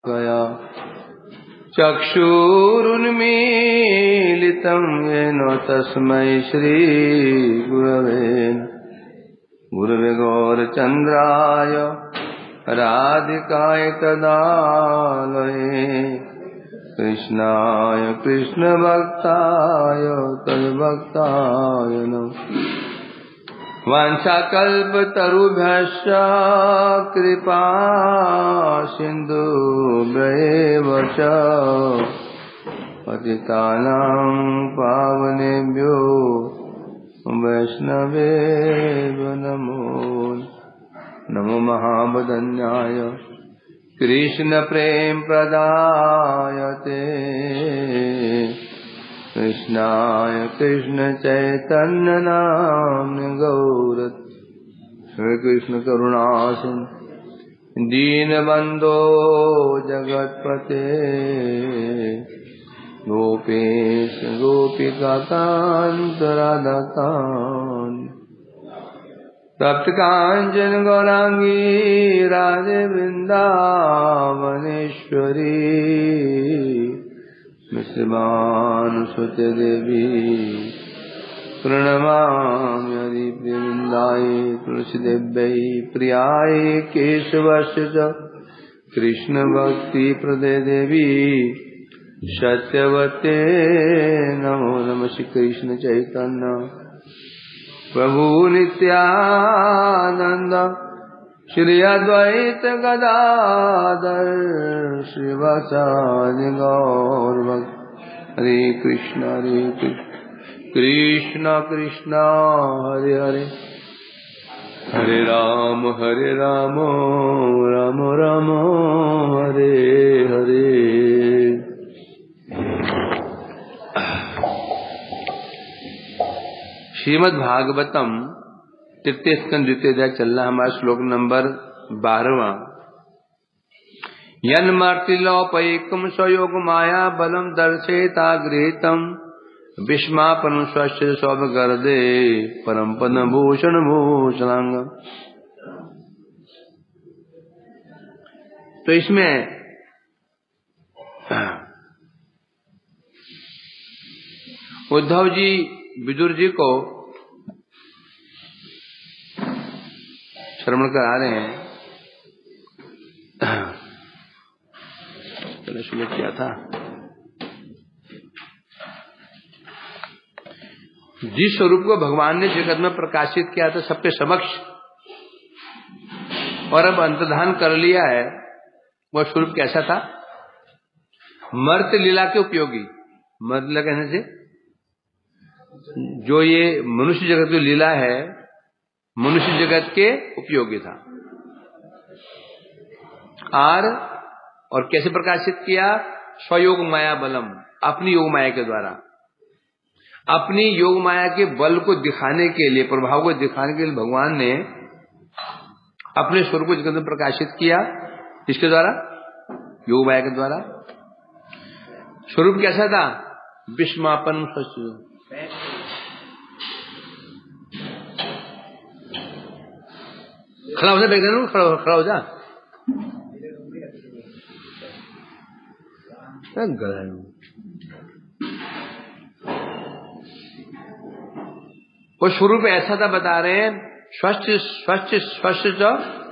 गया चक्षुरुन्मीलितं येन तस्मै गुरवे गौरचन्द्राय राधिकाय तदालये कृष्णाय कृष्णभक्ताय तद्भक्ताय नमः। वाञ्छाकल्पतरुभ्यश्च कृपा सिन्धुभ्यैव च पतितानां पावनेभ्यो वैष्णवेभ्यो नमो महावदन्याय कृष्णप्रेमप्रदायते कृष्णाय कृष्णचैतन्यनाम्ने गौरत् श्री कृष्ण करुणासिन्धु दीनबन्धो जगत्पते गोपेश गोपिकान्त राधाकान्त तप्तकाञ्चन गौरांगी राधे वृन्दावनेश्वरी मिश्रमानुसुते देवी प्रणमामि हरिप्रियवृन्दाय तुलसीदेव्यै प्रियाय केशवस्य च कृष्णभक्तिप्रदे देवी सत्यवते नमो नमः। श्री कृष्ण चैतन्य प्रभु नित्यानंद श्री अद्वैत गदाधर श्रीवासादि गौर भक्त हरे कृष्ण कृष्ण कृष्ण हरे हरे हरे राम राम राम हरे हरे। श्रीमद् भागवतम तृतीय स्कंद द्वितीय अध्याय चल रहा हमारा श्लोक नंबर 12वां। यन्मर्तिलोपैकं स्वयोग माया बलम दर्शेतागृहीतम विस्मापन स्वस्य सौभगर्दे परम पद भूषण भूषणांग। तो इसमें उद्धव जी विदुर जी को श्रवण करा रहे हैं। पहले शुरू किया था जिस स्वरूप को भगवान ने जगत में प्रकाशित किया था सबके समक्ष और अब अंतर्धान कर लिया है, वह स्वरूप कैसा था? मर्त्य लीला के उपयोगी। मर्त्य लीला कहने से जो ये मनुष्य जगत की लीला है, मनुष्य जगत के उपयोगी था। और कैसे प्रकाशित किया? स्वयोग माया बलम, अपनी योग माया के द्वारा, अपनी योग माया के बल को दिखाने के लिए, प्रभाव को दिखाने के लिए भगवान ने अपने स्वरूप को जगत में प्रकाशित किया। इसके द्वारा, योग माया के द्वारा। स्वरूप कैसा था? विस्मापन खड़ा हो जा, खड़ा हो जा। वो स्वरूप ऐसा था, बता रहे हैं स्वच्छ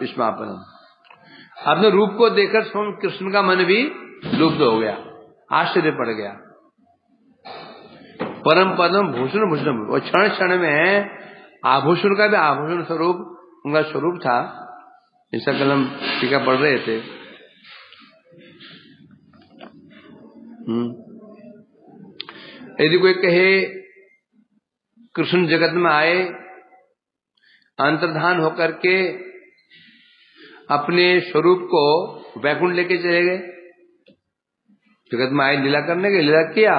विस्मापन। अपने रूप को देखकर स्वयं कृष्ण का मन भी लुप्त हो गया, आश्चर्य पड़ गया। परम पदम भूषण भूषण, और क्षण क्षण में आभूषण का भी आभूषण स्वरूप उनका स्वरूप था। ऐसा कल हम टीका पढ़ रहे थे। यदि कोई कहे कृष्ण जगत में आए, अंतर्धान होकर के अपने स्वरूप को वैकुंठ लेके चले गए। जगत में आए लीला करने के, लीला किया,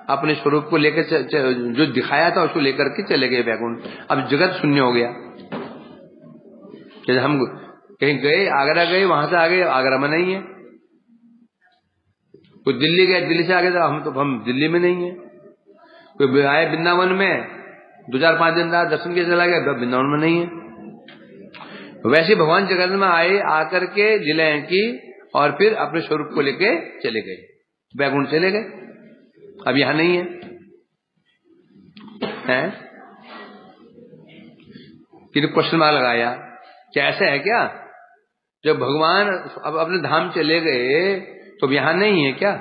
अपने स्वरूप को लेकर जो दिखाया था उसको लेकर के चले गए वैकुंठ। अब जगत शून्य हो गया। जैसे हम कहीं गए, आगरा गए, वहां से आगे आगरा में नहीं है। कोई दिल्ली गए, दिल्ली से आगे हम दिल्ली में नहीं है। कोई आए वृंदावन में, 2-4-5 दिन रहा, दर्शन के चला गया, वृंदावन में नहीं है। वैसे भगवान जगत में आए, आकर के लीलाएं की, और फिर अपने स्वरूप को लेके चले गए, वैकुंठ चले गए, अब यहां नहीं है, हैं? फिर क्वेश्चन मार्क लगाया, क्या ऐसा है क्या? जब भगवान अब अपने धाम चले गए तो अब यहां नहीं है क्या?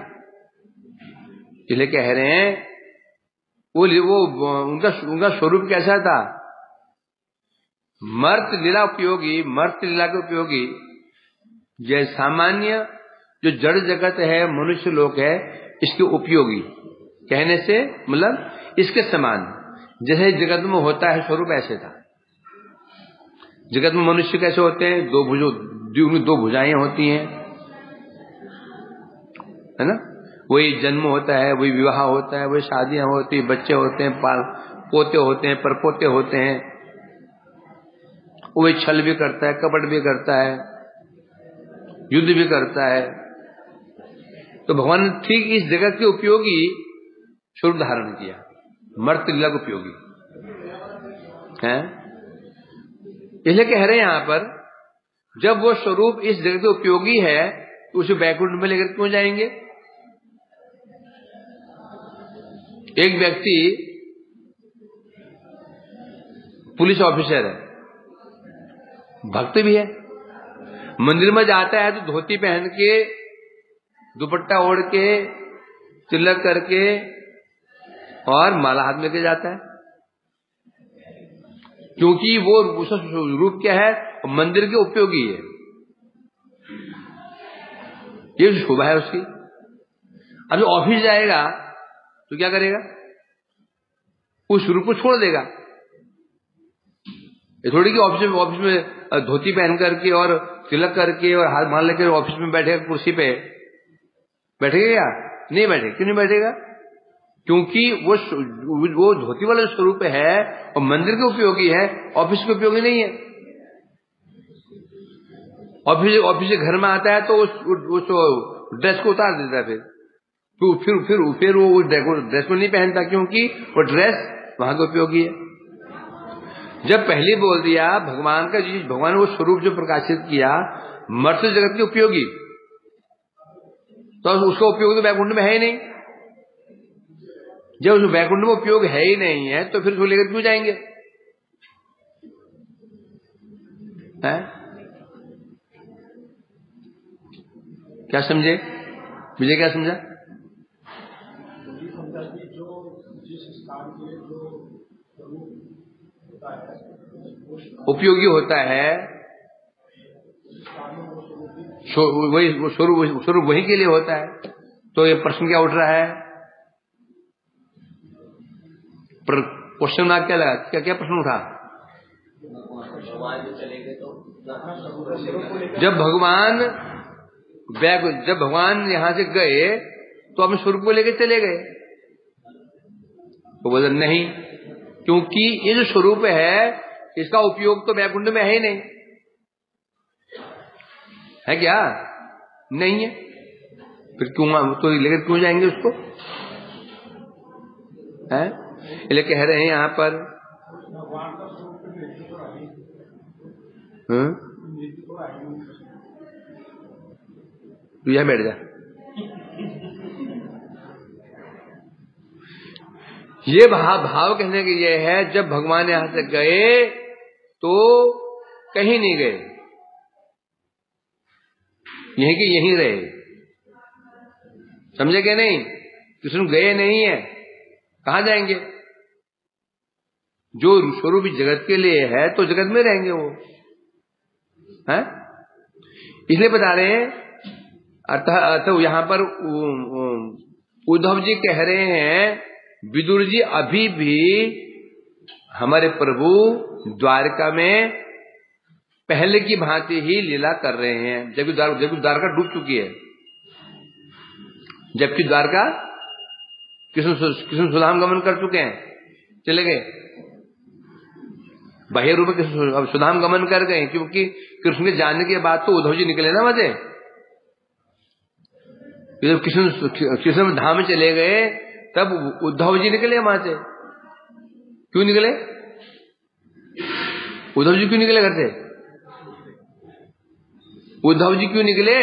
इसलिए कह रहे हैं वो उनका स्वरूप कैसा था? मर्त लीला उपयोगी, मर्त लीला के उपयोगी, जैसे सामान्य जो जड़ जगत है, मनुष्य लोक है, इसके उपयोगी कहने से मतलब इसके समान, जैसे जगत में होता है स्वरूप ऐसे था। जगत में मनुष्य कैसे होते हैं? दो भुजाएं होती हैं, है ना? वही जन्म होता है, वही विवाह होता है, वही शादियां होती हैं, बच्चे होते हैं, पोते होते हैं, परपोते होते हैं, वही छल भी करता है, कपट भी करता है, युद्ध भी करता है। तो भगवान ने ठीक इस जगत के उपयोगी स्वरूप धारण किया, मर्त लीला के उपयोगी है। इसलिए कह रहे हैं यहां पर, जब वो स्वरूप इस जगत के उपयोगी है तो उसे वैकुंठ में लेकर क्यों जाएंगे? एक व्यक्ति पुलिस ऑफिसर है, भक्त भी है, मंदिर में जाता है तो धोती पहन के, दुपट्टा ओढ़ के, तिलक करके और माला हाथ में लेके जाता है, क्योंकि वो उसका रूप क्या है? मंदिर के उपयोगी है, ये शोभा है उसकी। अब जो ऑफिस जाएगा तो क्या करेगा? उस रूप को छोड़ देगा। ये थोड़ी कि ऑफिस में धोती पहन करके और तिलक करके और हाथ मान लेकर ऑफिस में बैठेगा, कुर्सी पे बैठेगा या नहीं बैठेगा? क्यों नहीं बैठेगा? क्योंकि वो धोती वाला स्वरूप है और मंदिर के उपयोगी है, ऑफिस के उपयोगी नहीं है। ऑफिस से घर में आता है तो उस ड्रेस को उतार देता है, फिर वो ड्रेस को नहीं पहनता, क्योंकि वो ड्रेस वहां के उपयोगी है। जब पहले बोल दिया भगवान ने वो स्वरूप जो प्रकाशित किया मर्त्य जगत के उपयोगी, तो उसका उपयोग तो वैकुंठ में है ही नहीं। जब उस वैकुंठ में उपयोग है ही नहीं है तो फिर उसको लेकर क्यों जाएंगे? है? क्या समझे? मुझे क्या समझा? उपयोगी होता है वही स्वरूप वही के लिए होता है। तो ये प्रश्न क्या उठ रहा है? क्वेश्चन मार्क क्या लगा? क्या प्रश्न उठा? जब भगवान यहां से गए तो अपने स्वरूप को लेकर चले गए, तो बोले नहीं, क्योंकि ये जो स्वरूप है इसका उपयोग तो वैकुंठ में है ही नहीं। है क्या? नहीं है, फिर क्यों तो लेकर क्यों जाएंगे उसको? है? इसलिए कह रहे हैं यहां पर तू यहां बैठ जा। ये भाव कहने की ये है, जब भगवान यहां से गए तो कहीं नहीं गए, यहीं के यहीं रहे। समझे क्या? नहीं, कृष्ण गए नहीं है, कहां जाएंगे? जो स्वरूप जगत के लिए है तो जगत में रहेंगे वो, है? इसलिए बता रहे हैं। अर्थ यहां पर उद्धव जी कह रहे हैं, विदुर जी अभी भी हमारे प्रभु द्वारका में पहले की भांति ही लीला कर रहे हैं, जबकि द्वारका डूब चुकी है, जबकि द्वारका कृष्ण सुधाम गमन कर चुके हैं, चले गए बाह्य रूप में, अब सुधाम गमन कर गए, क्योंकि कृष्ण के जाने के बाद तो उद्धव जी निकले ना वहां। जब कृष्ण धाम में चले गए तब उद्धव जी निकले वहां से। क्यों निकले? उद्धव जी क्यों निकले घर से? उद्धव जी क्यों निकले?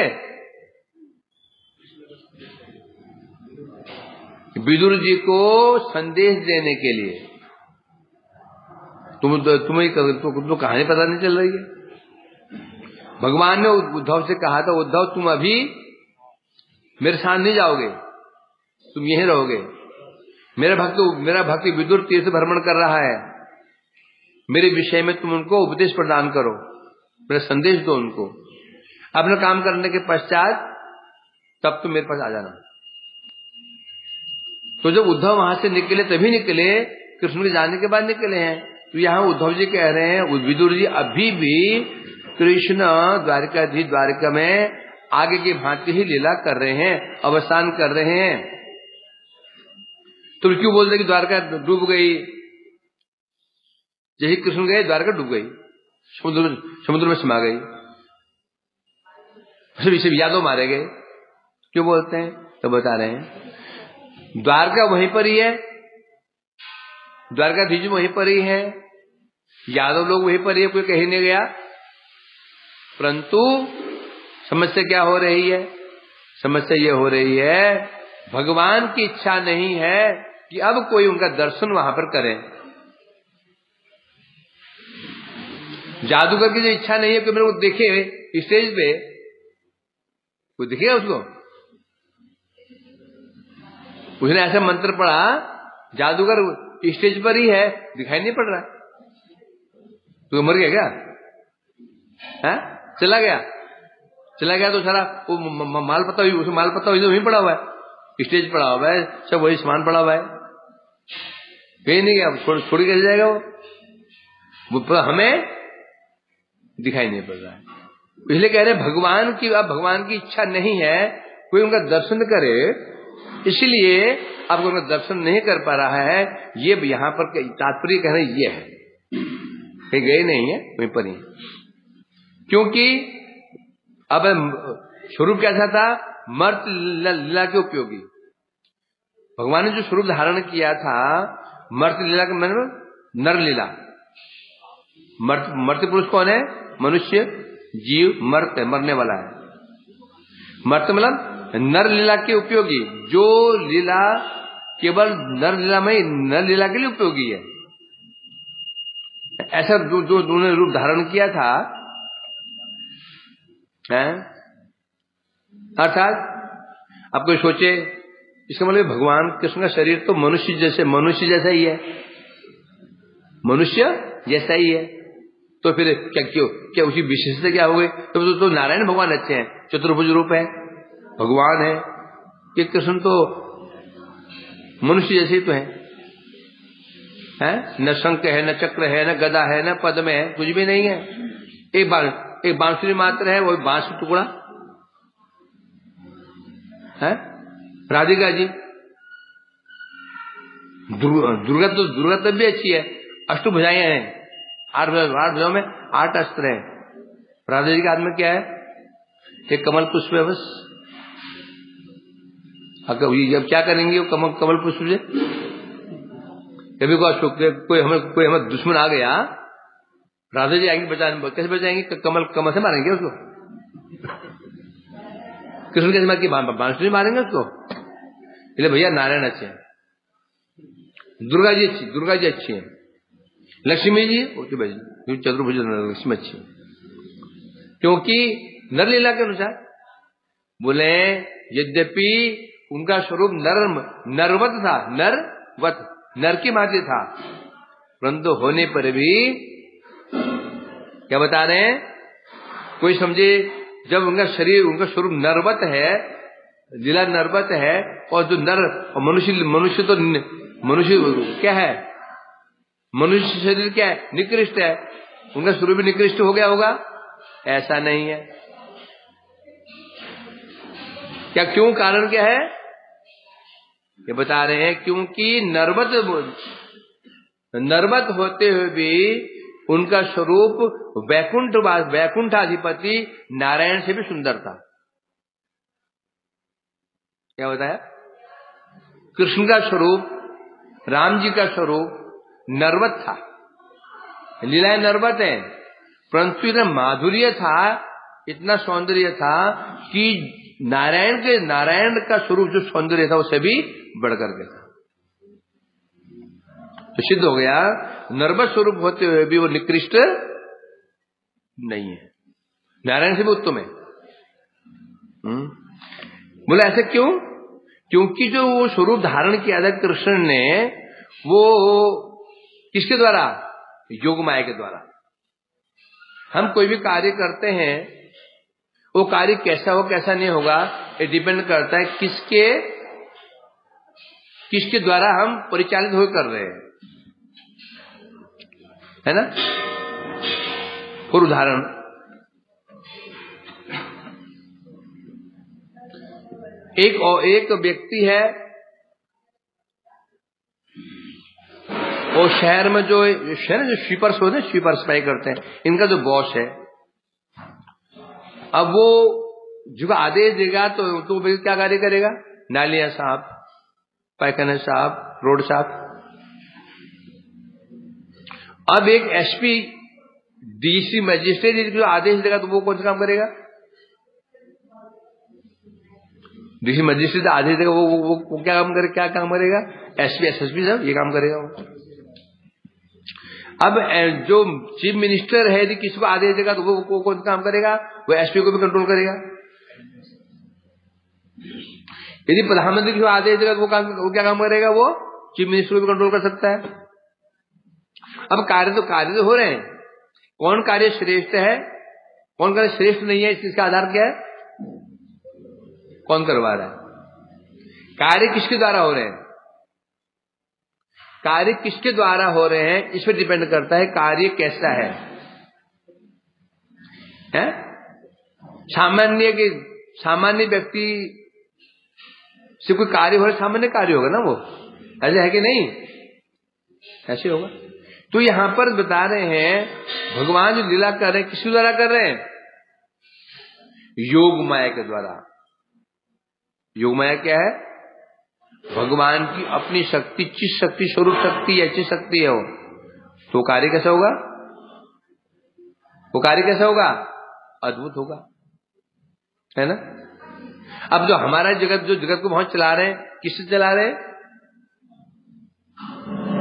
विदुर जी को संदेश देने के लिए। तुम्हें तो कहानी पता नहीं चल रही है। भगवान ने उद्धव से कहा था, उद्धव तुम अभी मेरे साथ नहीं जाओगे, तुम यहीं रहोगे। मेरा भक्त विदुर तीर्थ भ्रमण कर रहा है, मेरे विषय में तुम उनको उपदेश प्रदान करो, मेरा संदेश दो उनको। अपना काम करने के पश्चात तब तुम मेरे पास आ जाना। तो जब उद्धव वहां से निकले तभी निकले, कृष्ण के जाने के बाद निकले हैं। तो यहाँ उद्धव जी कह रहे हैं विदुर जी अभी भी कृष्ण द्वारकाधीश द्वारका में आगे की भांति ही लीला कर रहे हैं, अवसान कर रहे हैं। तुम क्यों बोलते कि द्वारका डूब गई? जैसे कृष्ण गए द्वारका डूब गई, समुद्र में समा गई, सब यादव मारे गए। क्यों बोलते हैं? तो बता रहे हैं द्वारका वहीं पर ही है, द्वारकाधीश वहीं पर ही है, यादव लोग वहीं पर ही है, कोई कहीं नहीं गया। परंतु समस्या क्या हो रही है? समस्या ये हो रही है भगवान की इच्छा नहीं है कि अब कोई उनका दर्शन वहां पर करे। जादूगर की जो इच्छा नहीं है कि मेरे को देखे स्टेज पे, कोई दिखेगा उसको? उसने ऐसा मंत्र पढ़ा, जादूगर स्टेज पर ही है, दिखाई नहीं पड़ रहा। तो मर गया क्या? है? चला गया तो सारा वो माल पता हुई, उसे माल पता हुई तो वहीं पड़ा हुआ है, स्टेज पड़ा हुआ है, सब वही सामान पड़ा हुआ है, कहीं नहीं गया। छोड़ कैसे जाएगा वो हमें दिखाई नहीं पड़ रहा है। इसलिए कह रहे भगवान की, अब भगवान की इच्छा नहीं है कोई उनका दर्शन करे, इसलिए अब उनका दर्शन नहीं कर पा रहा है। ये यहां पर तात्पर्य कहना ये है, कहीं गए नहीं है, वहीं पर ही। क्योंकि अब स्वरूप कैसा था? मर्त लीला के उपयोगी। भगवान ने जो स्वरूप धारण किया था मर्त लीला का मतलब नर लीला। मर्त पुरुष कौन है? मनुष्य, जीव, मर्त है, मरने वाला है। मर्त मतलब नर लीला के उपयोगी, जो लीला केवल नर लीला में, नर लीला के लिए उपयोगी है। ऐसा जो उन्होंने रूप धारण किया था, अर्थात आप कोई सोचे, इसका मतलब भगवान कृष्ण का शरीर तो मनुष्य जैसा ही है, मनुष्य जैसा ही है। तो फिर क्या उसकी विशेषता क्या हो गई? तो नारायण भगवान अच्छे हैं, चतुर्भुज रूप है, भगवान है। कि कृष्ण तो मनुष्य जैसे ही तो है, न शंख है, न चक्र है, न गदा है, न पद्म है, कुछ भी नहीं है। एक बांसुरी मात्र है, वो बांस का टुकड़ा है। राधिका जी, दुर्गा तब भी अच्छी है, अष्टभुजाएं हैं, 8 भुजाओं में 8 अस्त्र है। राधा जी के हाथ में क्या है? एक कमल पुष्प है बस। जब क्या करेंगे वो कमल पुष्प से? कभी कोई हमें दुश्मन आ गया, राधा जी आएंगे बचाने, कैसे बचाएंगे? कमल से मारेंगे उसको। कृष्ण कैसे मार की बांसुरी मारेंगे उसको? इसलिए भैया नारायण अच्छे हैं, दुर्गा जी अच्छी है, लक्ष्मी जी भाई चतुर्भुज लक्ष्मी अच्छी है। क्योंकि नरलीला के अनुसार बोले, यद्यपि उनका स्वरूप नरवत था, नर की भांति था, परंतु होने पर भी क्या बता रहे हैं? कोई समझे जब उनका शरीर, उनका स्वरूप नरवत है, लीला नरवत है, और जो नर और मनुष्य तो मनुष्य क्या है? मनुष्य शरीर क्या है? निकृष्ट है, उनका स्वरूप भी निकृष्ट हो गया होगा? ऐसा नहीं है। क्या क्यों? कारण क्या है? ये बता रहे हैं क्योंकि नरवत होते हुए भी उनका स्वरूप वैकुंठाधिपति नारायण से भी सुंदर था। क्या बताया? कृष्ण का स्वरूप, राम जी का स्वरूप नरवत था, लीलाएं नरवत है, परंतु इतना माधुर्य था, इतना सौंदर्य था कि नारायण का स्वरूप जो सौंदर्य था उससे भी बढ़कर के था। तो सिद्ध हो गया नर्वस स्वरूप होते हुए भी वो निकृष्ट नहीं है, नारायण से भी उत्तम है। बोले ऐसे क्यों? क्योंकि जो वो स्वरूप धारण किया था कृष्ण ने, वो किसके द्वारा? योग माया के द्वारा। हम कोई भी कार्य करते हैं, वो कार्य कैसा हो कैसा नहीं होगा, ये डिपेंड करता है किसके द्वारा हम परिचालित हो कर रहे हैं, है ना। और उदाहरण, एक व्यक्ति है, वो शहर में जो स्वीपर्स होते हैं, स्वीपर सफाई करते हैं, इनका जो बॉस है, अब वो जो आदेश देगा तो क्या कार्य करेगा? नालियां साफ, पैखाना साफ, रोड साफ। अब एक एसपी, डीसी, मजिस्ट्रेट जो आदेश देगा तो वो कौन सा काम करेगा? डीसी मजिस्ट्रेट आदेश देगा, वो क्या काम करेगा? एसपी, एसएसपी सब ये काम करेगा वो। अब जो चीफ मिनिस्टर है, यदि किसी को आदेश देगा तो वो कौन काम करेगा? वो एसपी को भी कंट्रोल करेगा। यदि प्रधानमंत्री को आदेश देगा तो वो क्या काम करेगा? वो चीफ मिनिस्टर को भी कंट्रोल कर सकता है। अब कार्य तो हो रहे हैं, कौन कार्य श्रेष्ठ है, कौन कार्य श्रेष्ठ नहीं है, इसका आधार क्या है? कौन करवा रहा है? कार्य किसके द्वारा हो रहे हैं? कार्य किसके द्वारा हो रहे हैं इस पर डिपेंड करता है कार्य कैसा है? सामान्य व्यक्ति से कोई कार्य हो रहा है, सामान्य कार्य होगा ना वो, ऐसे है कि नहीं? ऐसे होगा। तो यहां पर बता रहे हैं भगवान जो लीला कर रहे हैं, किसके द्वारा कर रहे हैं? योग माया के द्वारा। योग माया क्या है? भगवान की अपनी शक्ति, चित शक्ति, स्वरूप शक्ति, अच्छी शक्ति है वो। तो कार्य कैसा होगा? वो कार्य कैसा होगा? अद्भुत होगा, है ना। अब जो हमारा जो जगत को बहुत चला रहे हैं, किससे चला रहे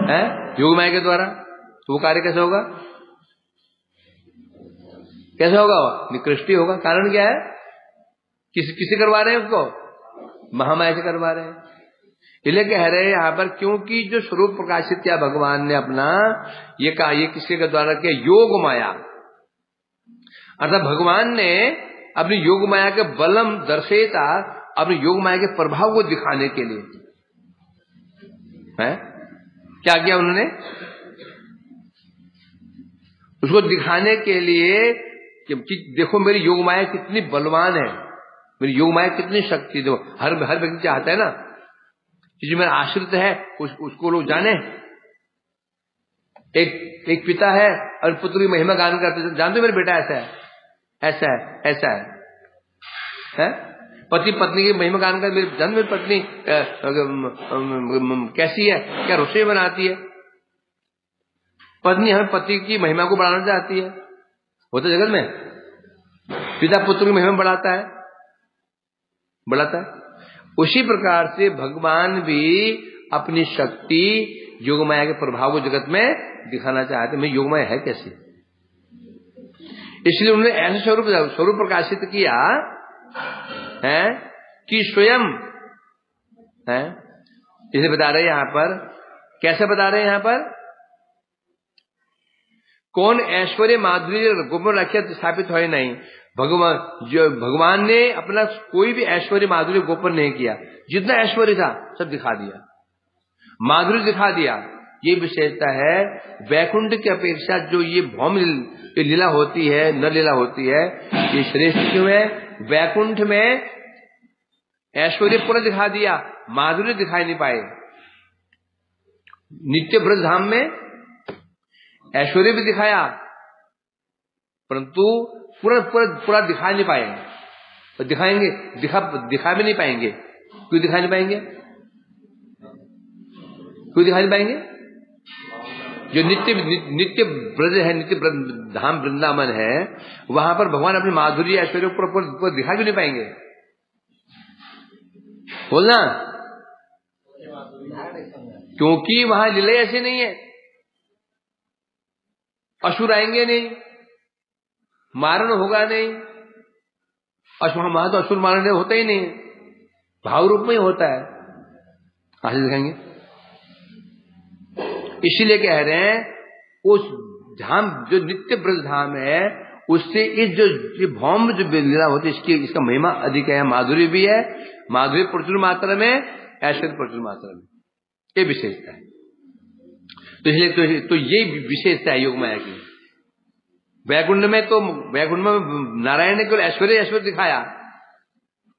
हैं? योग माया के द्वारा। तो वो कार्य कैसा होगा? कैसा होगा? निकृष्ट होगा। कारण क्या है? किसे करवा रहे हैं उसको? महामाया से करवा रहे हैं। इसलिए कह रहे हैं यहां पर, क्योंकि जो स्वरूप प्रकाशित किया भगवान ने अपना, ये किसके द्वारा किया? योग माया। अर्थात भगवान ने अपनी योग माया के बलम दर्शेता, अपनी योग माया के प्रभाव को दिखाने के लिए है क्या किया उन्होंने? उसको दिखाने के लिए कि देखो मेरी योग माया कितनी बलवान है, मेरी योग माया कितनी शक्ति। दो हर व्यक्ति चाहता है ना कि जो मेरा आश्रित है उसको लोग जाने। एक पिता है और पुत्र की महिमा गान करते, जानते मेरा बेटा ऐसा है, ऐसा है, ऐसा है? पति पत्नी की महिमा गान कर, मेरी पत्नी कैसी है, क्या रसोई बनाती है। पत्नी हमें पति की महिमा को बढ़ाना चाहती है। होता जगत में पिता पुत्र की महिमा बढ़ाता है। उसी प्रकार से भगवान भी अपनी शक्ति योग माया के प्रभाव को जगत में दिखाना चाहते। मैं योग माया है कैसी, इसलिए उन्होंने ऐसा स्वरूप प्रकाशित किया है कि स्वयं है। इसे बता रहे हैं यहां पर, कैसे बता रहे हैं यहां पर? कौन ऐश्वर्य माधुर्य गोपन रक्षा स्थापित हो नहीं। भगवान ने अपना कोई भी ऐश्वर्य माधुर्य गोपन नहीं किया। जितना ऐश्वर्य था सब दिखा दिया, माधुर्य दिखा दिया। ये विशेषता है वैकुंठ की अपेक्षा। जो ये भौम लीला होती है, नर लीला होती है, ये श्रेष्ठ क्यों है? वैकुंठ में ऐश्वर्य पूरा दिखा दिया, माधुर्य दिखाई नहीं पाए। नित्य ब्रज धाम में ऐश्वर्य भी दिखाया, परंतु पूरा दिखा नहीं पाएंगे। और दिखाएंगे, दिखा भी नहीं पाएंगे। क्यों दिखा नहीं पाएंगे? क्यों दिखा नहीं पाएंगे? जो नित्य ब्रज है, नित्य धाम वृंदावन है, वहां पर भगवान अपने माधुर्य ऐश्वर्य पर दिखा भी नहीं पाएंगे। बोलना, क्योंकि वहां लीला ऐसे नहीं है, असुर आएंगे नहीं, मारण होगा नहीं, वहां तो असुर मारण होता ही नहीं है, भाव रूप में ही होता है। आगे दिखाएंगे। इसीलिए कह रहे हैं उस धाम जो नित्य ब्रज धाम है, उससे इस जो भौम जो लीला होती है, इसका महिमा अधिक है, माधुर्य भी है, माधुर्य प्रचुर मात्रा में, ऐश्वर्य प्रचुर मात्रा में, ये विशेषता है। तो इसलिए तो ये विशेषता है योग माया की। वैकुंठ में नारायण ने केवल ऐश्वर्य दिखाया,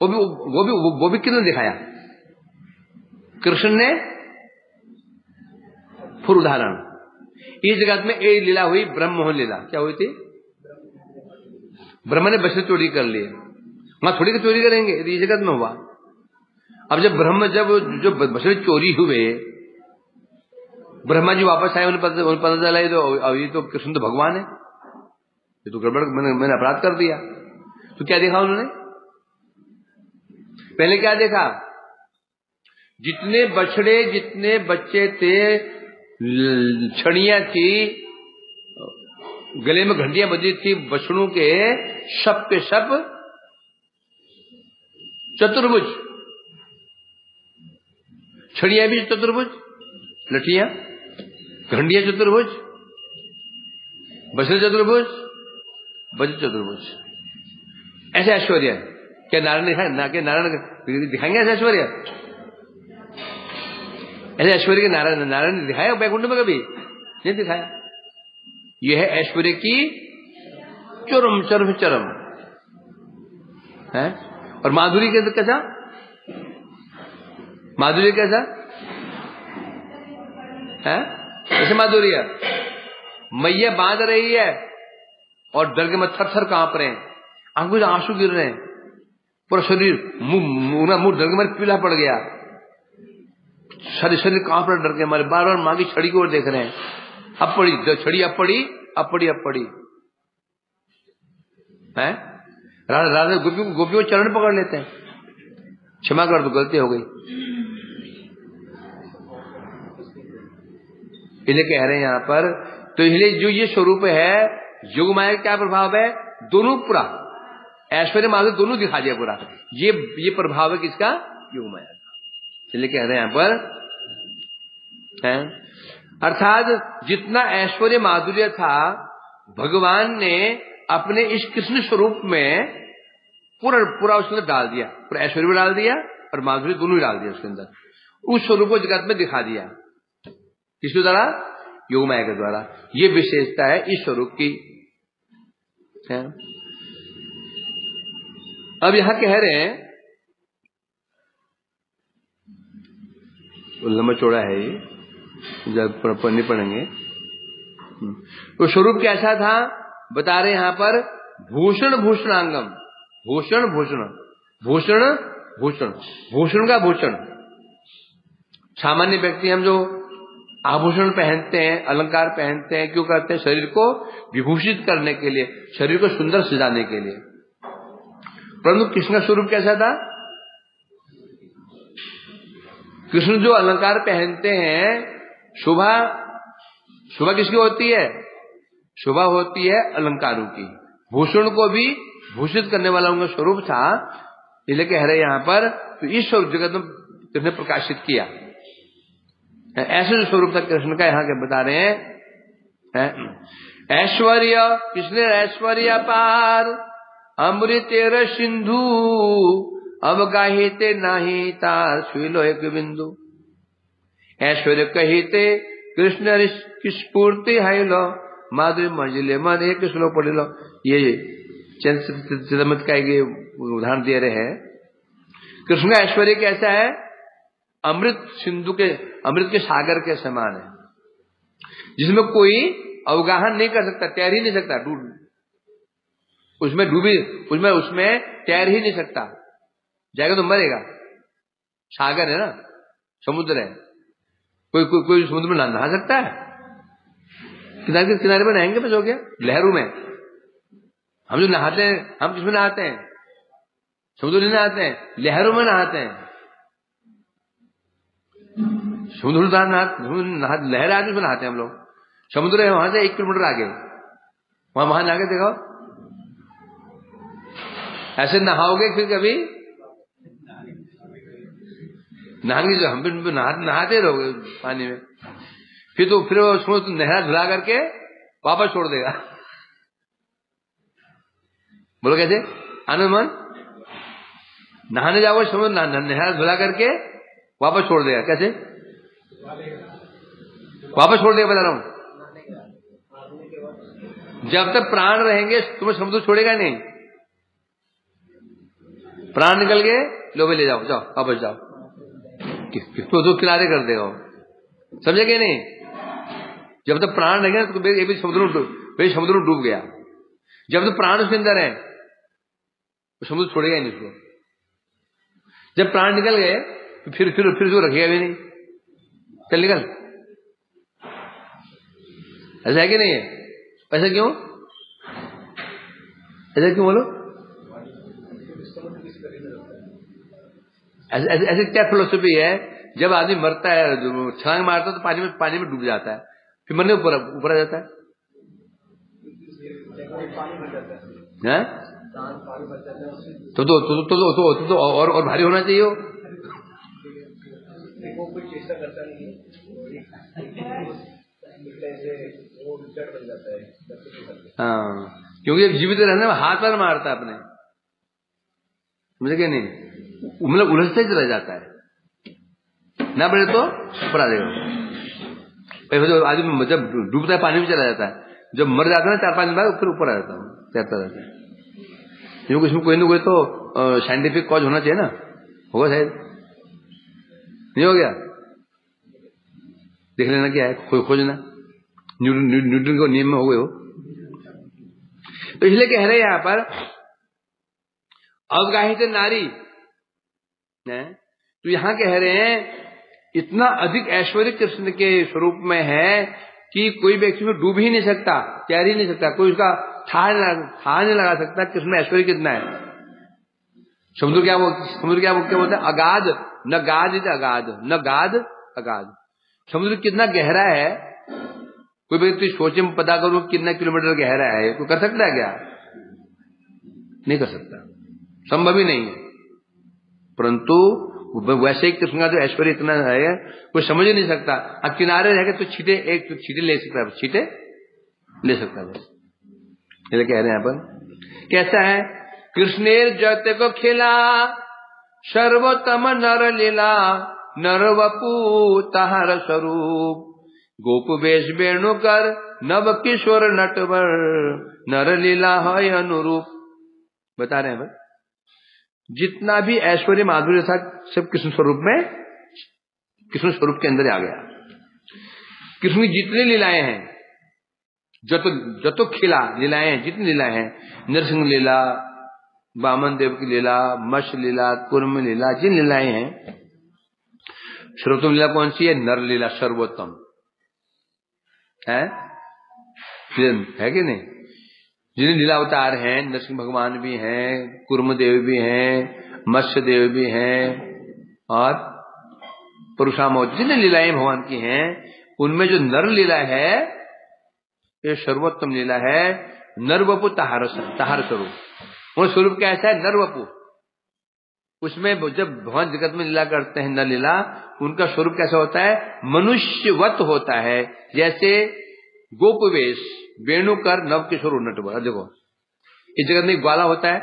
वो भी कितने दिखाया? कृष्ण ने फुर उदाहरण। इस जगत में एक लीला हुई, ब्रह्ममोहन लीला। क्या हुई थी? ब्रह्म ने बछड़े चोरी कर लिए, वहां थोड़ी की चोरी करेंगे, इस जगत में हुआ। अब जब जो बछड़े चोरी हुए, ब्रह्मा जी वापस आए, उन्हें पता चला ये तो कृष्ण तो भगवान है, ये तो गड़बड़, मैंने अपराध कर दिया। तो क्या देखा उन्होंने? पहले क्या देखा? जितने बछड़े, जितने बच्चे थे, छड़ियां थी, गले में घंटियां बजी थी बछड़ों के, सब के सब चतुर्भुज, छड़ियां भी चतुर्भुज, लठियां, घंटियां चतुर्भुज, बछड़े चतुर्भुज, बच्चे चतुर्भुज। ऐसे ऐश्वर्य क्या नारायण दिखाए? ना के नारायण दिखाएंगे ऐसे ऐश्वर्य? ऐसे ऐश्वर्य के नारायण ने दिखाया वैकुंठ में? कभी नहीं दिखाया। यह है ऐश्वर्य की चरम है। और माधुरी कैसा? माधुर्य कैसा है? ऐसे माधुर्य मैया बांध रही है और डर के मत थर कांप रहे हैं, आंखों से आंसू गिर रहे हैं, पूरा शरीर मुंह डर के मारे पीला पड़ गया, शरीर कांप रहा डर के मारे, बार बार मां की छड़ी की ओर देख रहे हैं। अब पड़ी छड़ी, अब पड़ी है। राधा गोपियों चरण पकड़ लेते हैं, क्षमा कर दो, गलती हो गई। इसलिए कह रहे हैं यहां पर, तो इसलिए जो ये स्वरूप है योग माया का क्या प्रभाव है? दोनों पूरा ऐश्वर्य माधुर्य दोनों दिखा दिया पूरा। ये प्रभाव है किसका? योग माया का। इसलिए कह रहे हैं यहां पर है, अर्थात जितना ऐश्वर्य माधुर्य था, भगवान ने अपने इस कृष्ण स्वरूप में पूरा उसके अंदर डाल दिया, पूरा ऐश्वर्य भी डाल दिया और माधुर्य दोनों ही डाल दिया उसके अंदर। उस स्वरूप को जगत में दिखा दिया, किसके द्वारा? योग माया के द्वारा। ये विशेषता है इस स्वरूप की है। अब यहां कह रहे हैं, लंबा चौड़ा है ये, जब पढ़ने पड़ेंगे। तो स्वरूप कैसा था बता रहे यहां पर, भूषणांगम, भूषण का भूषण। सामान्य व्यक्ति हम जो आभूषण पहनते हैं, अलंकार पहनते हैं, क्यों करते हैं? शरीर को विभूषित करने के लिए, शरीर को सुंदर सजाने के लिए। परंतु कृष्ण का स्वरूप कैसा था? कृष्ण जो अलंकार पहनते हैं, शोभा किसकी होती है? शोभा होती है अलंकारों की। भूषण को भी भूषित करने वाला उनका स्वरूप था। इसलिए कह रहे यहां पर, तो इस स्वरूप जगत में कृष्ण प्रकाशित किया। ऐसे जो स्वरूप था कृष्ण का, यहां के बता रहे हैं ऐश्वर्य, कृष्ण ऐश्वर्य पार, अमृतेर सिंधु, अब गाहिते नाही तार, सुलो एक बिंदु। ऐश्वर्य कहिते कृष्ण की स्फूर्ति है लो, माधुरी मंजिले मन एक श्लोक पढ़ लो। ये चंद्रमत का एक उदाहरण दे रहे हैं। कृष्ण का ऐश्वर्य कैसा है? अमृत सिंधु के, अमृत के सागर के समान है, जिसमें कोई अवगाहन नहीं कर सकता, तैर ही नहीं सकता, उसमें तैर ही नहीं सकता, जाएगा तो मरेगा। सागर है ना, समुद्र है, कोई समुद्र में नहा सकता है? किनारे पर नहाएंगे बस हो गया। लहरों में हम जो नहाते हैं, हम किसमें नहाते हैं? समुद्र में नहाते हैं, लहरों में नहाते हैं। समुद्र लहर आती उसमें नहाते हैं हम लोग। समुद्र है वहां से 1 किलोमीटर आगे, वहां नहा के देखो। ऐसे नहाओगे फिर कभी नहाएंगे, जो हम भी नहाते रहोगे पानी में, फिर उसको नहरा धुला करके वापस छोड़ देगा। बोलो कैसे? आनंद मन नहाने जाओगे समुद्र, नहरा धुला करके वापस छोड़ देगा। कैसे वापस छोड़ देगा बता रहा हूं। जब तक प्राण रहेंगे तुम्हें समुद्र छोड़ेगा नहीं। प्राण निकल गए, लो ले जाओ, जाओ वापस जाओ, तो किनारे कर देगा। समझे कि नहीं? जब तक प्राण रहेंगे तो ये भी समुद्र में डूब गया। जब तक प्राण उसके अंदर है तो समुद्र छोड़ेगा ही नहीं उसको। जब प्राण निकल गए तो फिर उसको रखेगा भी नहीं, चल निकल। ऐसा है कि नहीं है? ऐसा क्यों? ऐसा क्यों बोलो? ऐसे क्या फिलोसफी है? जब आदमी मरता है, छलांग मारता है तो पानी में डूब जाता है, फिर मरने ऊपर आ जाता है। तो और भारी होना चाहिए हो। चेष्टा करता नहीं हाँ, क्योंकि जीवित रहने में हाथ पैर मारता है अपने, मुझे क्या नहीं, मतलब उलझते ही चला जाता है ना, बड़े तो ऊपर आ जाएगा। आदमी जब डूबता है पानी में चला जाता है, जब मर जाता है ना 4-5 दिन बाद फिर ऊपर आ जाता हूँ, तैरता रहता है। क्योंकि इसमें कोई ना कोई तो साइंटिफिक कॉज होना चाहिए ना, होगा शायद, नहीं हो गया? देख लेना क्या है, खोजना, न्यूटन के नियम में हो गए हो। तो इसलिए कह रहे हैं यहां पर अवगाहित नारी, तो यहां कह रहे हैं इतना अधिक ऐश्वर्य कृष्ण के स्वरूप में है कि कोई व्यक्ति में डूब ही नहीं सकता, तैर ही नहीं सकता, कोई उसका था नहीं लगा सकता कृष्ण में ऐश्वर्य कितना है। समुद्र क्या बोलते हैं? अगाध, न गाध अगाध, न गाध अगाध। समुद्र कितना गहरा है, कोई व्यक्ति सोचे में पता करूं कितना किलोमीटर गहरा है, कोई कर सकता है क्या? नहीं कर सकता, संभव ही नहीं है। परंतु वैसे ही कृष्ण का जो ऐश्वर्य इतना है कोई समझ ही नहीं सकता। अब किनारे रह गए तो छींटे ले सकता है, छींटे ले सकता है। ये कह रहे हैं यहाँ पर कैसा है? कृष्णेर जगत को खिला सर्वोत्तम नर लीला, नर वपु ताहार स्वरूप, गोप वेश वेणु कर नव किशोर नटवर, नर लीला है अनुरूप। बता रहे हैं भाई, जितना भी ऐश्वर्य माधुर्य था सब कृष्ण स्वरूप में, कृष्ण स्वरूप के अंदर आ गया। कृष्ण की जितनी लीलाएं हैं, जो तो खिला लीलाएं हैं, जितनी लीलाएं हैं, नरसिंह लीला, वामन देव की लीला, मत्स्य लीला, कुर्म लीला, जिन लीलाएं हैं, सर्वोत्तम लीला कौन सी है? नर लीला सर्वोत्तम है कि नहीं? जिन लीला अवतार हैं, नरसिंह भगवान भी हैं, कुर्म देव भी हैं, मत्स्य देव भी हैं, और पुरुषामो, जिन लीलाएं भगवान की हैं उनमें जो नर लीला है ये सर्वोत्तम लीला है। नरवपु ताहार स्वरूप, वो स्वरूप कैसा है? नरवपु। उसमें जब भगवान जगत में लीला करते हैं नर लीला, उनका स्वरूप कैसा होता है? मनुष्यवत होता है। जैसे गोपवेश वेणुकर नव किशोर नटवर। देखो इस जगत में ग्वाला होता है,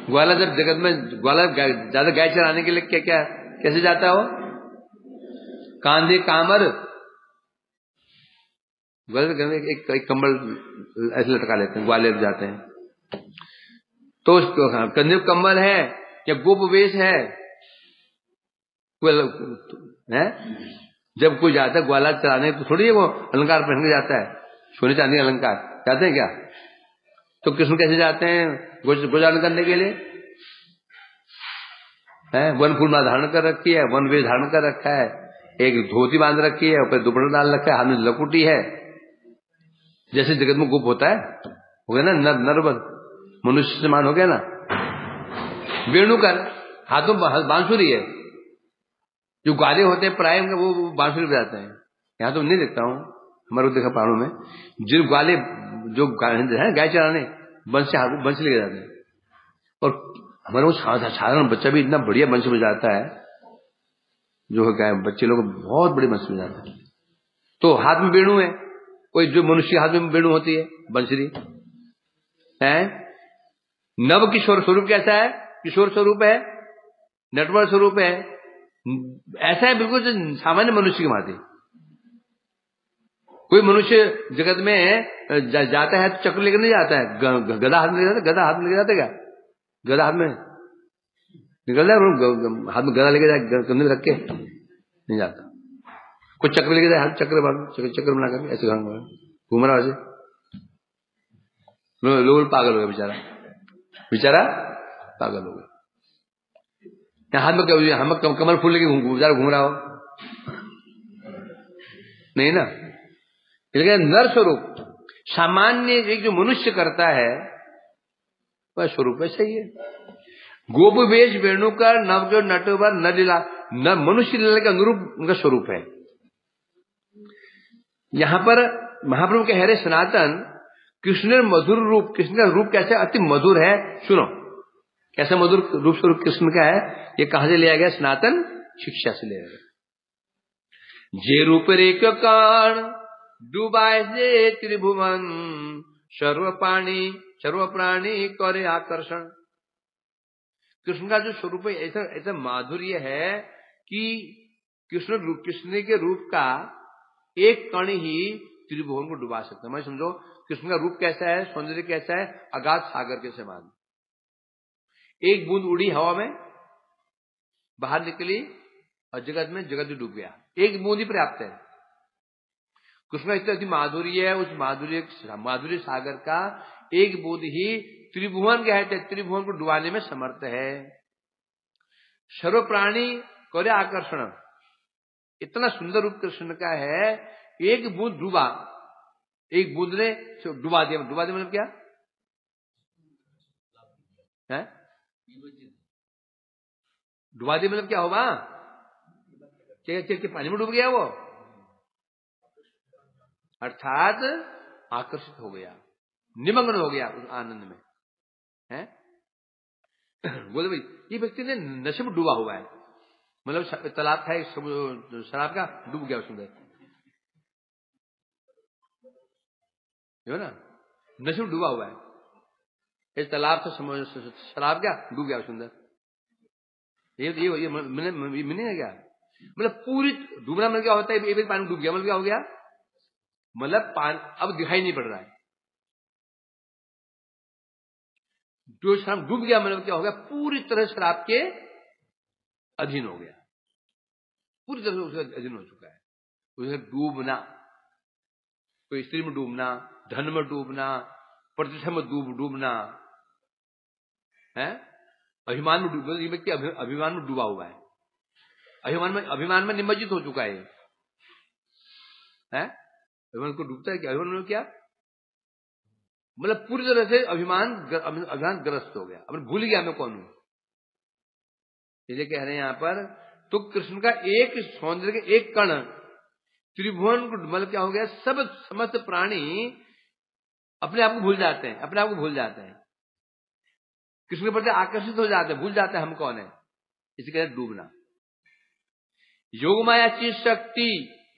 ग्वाला जब जगत में ग्वाला ज्यादा गाय चराने के लिए क्या क्या कैसे जाता है? वो कांधे कामर, एक कंबल ऐसे लटका लेते हैं, ग्वाले जाते हैं तो कंधे कम्बल है या गोपवेश है, जब कोई जाता है ग्वाला चलाने तो थोड़ी है वो अलंकार पहन के जाता है, सोने चांदी अलंकार जाते हैं क्या? तो कृष्ण कैसे जाते हैं गोचारण करने के लिए? वन फूल माला धारण कर रखी है, वन वेश धारण कर रखा है, एक धोती बांध रखी है, ऊपर दुपट्टा डाल रखा है, हाथ में लकुटी है। जैसे जगत में गोप होता है, हो गया ना नरवर, मनुष्य समान हो गया ना। वेणुकर हाथों बांसुरी है, जो ग्वाले होते हैं प्राय वो बांसुरी बजाते हैं। यहाँ तो नहीं देखता हूँ, हमारे को देखा पहाड़ों में, जो ग्वाले जो गाय चराने बंश लेके जाते हैं। और हमारे वो साधारण बच्चा भी इतना बढ़िया बंश बजाता है, जो गाय बच्चे लोग बहुत बड़े बंश बजाते हैं। तो हाथ में बेणु है, कोई जो मनुष्य हाथ में बेणु होती है बंसरी है। नव किशोर स्वरूप कैसा है? किशोर स्वरूप है, नटवर स्वरूप है, ऐसा है बिल्कुल सामान्य मनुष्य की भांति। कोई मनुष्य जगत में जाता है तो चक्र लेकर नहीं जाता है, गदा हाथ में लेके जाता है। गदा हाथ में लेके जाते क्या? गदा हाथ में निकल जाए, हाथ में गदा लेके जाए कंधे में रख के नहीं जाता। कोई चक्र लेके जाए, हाथ चक्र बना करके ऐसे घूम रहा, वैसे लोग पागल हो गए, बेचारा पागल हो गया। हाथ में क्या, हम कमल फूल लेके बेचारा घूम रहा हो, नहीं ना। नर स्वरूप सामान्य एक जो मनुष्य करता है वह स्वरूप ऐसा ही है। गोप वेश वेणुकर नव नटवर न लीला, न मनुष्य लीला के अनुरूप उनका स्वरूप है। यहां पर महाप्रभु कह रहे सनातन कृष्ण मधुर रूप, कृष्ण का रूप कैसे अति मधुर है। सुनो कैसे मधुर रूप स्वरूप कृष्ण का है। ये कहां से लिया गया? सनातन शिक्षा से लिया गया। जे रूप रेख काण डूबाए से त्रिभुवन, सर्व प्राणी करे आकर्षण। कृष्ण का जो स्वरूप है ऐसा माधुर्य है कि कृष्ण के रूप का एक कण ही त्रिभुवन को डुबा सकता है। मैं समझो कृष्ण का रूप कैसा है, सौंदर्य कैसा है, अगाध सागर के समान। एक बूंद उड़ी हवा में, बाहर निकली और जगत में डूब गया। एक बूंद ही पर्याप्त है। कृष्ण का इतना माधुर्य है, उस माधुर्य सागर का एक बूंद ही त्रिभुवन कहते हैं, त्रिभुवन को डुबाने में समर्थ है। सर्व प्राणी करे आकर्षण, इतना सुंदर रूप कृष्ण का है। एक बूंद डूबा, एक बूंद ने डुबा दिया मतलब क्या है? डुबा दिया मतलब क्या होगा? पानी में डूब गया वो, अर्थात आकर्षित हो गया, निमग्न हो गया उस आनंद में है। बोले भाई ये व्यक्ति ने नशे में डूबा हुआ है, मतलब तालाब था शराब का, डूब गया उसमें, ना नशे में डूबा हुआ है। इस तालाब से शराब क्या डूब गया उसमें। ये मैंने है क्या? मतलब पूरी डूबना मतलब क्या होता है? एक पानी डूब गया मतलब क्या हो गया? मतलब पानी अब दिखाई नहीं पड़ रहा है। जो शराब डूब गया मतलब क्या हो गया? पूरी तरह शराब के अधीन हो गया, पूरी तरह से उसके अधीन हो चुका है। उसे डूबना, कोई स्त्री में डूबना, धन में डूबना, प्रतिष्ठा में डूबना है, अभिमान में डूबना। ये व्यक्ति अभिमान में डूबा हुआ है, अभिमान में निमज्जित हो चुका है। अभिमान को डूबता है क्या? अभिमान में क्या मतलब पूरी तरह से अभिमान ग्रस्त हो गया, अब भूल गया मैं कौन हूं। इसलिए कह रहे हैं यहां पर, तो कृष्ण का एक सौंदर्य के एक कण त्रिभुवन को मतलब क्या हो गया? सब समस्त प्राणी अपने आप को भूल जाते हैं, कृष्ण के प्रति आकर्षित हो जाते हैं, भूल जाते हैं हम कौन है। इसे कहते हैं डूबना। योग माया चित शक्ति,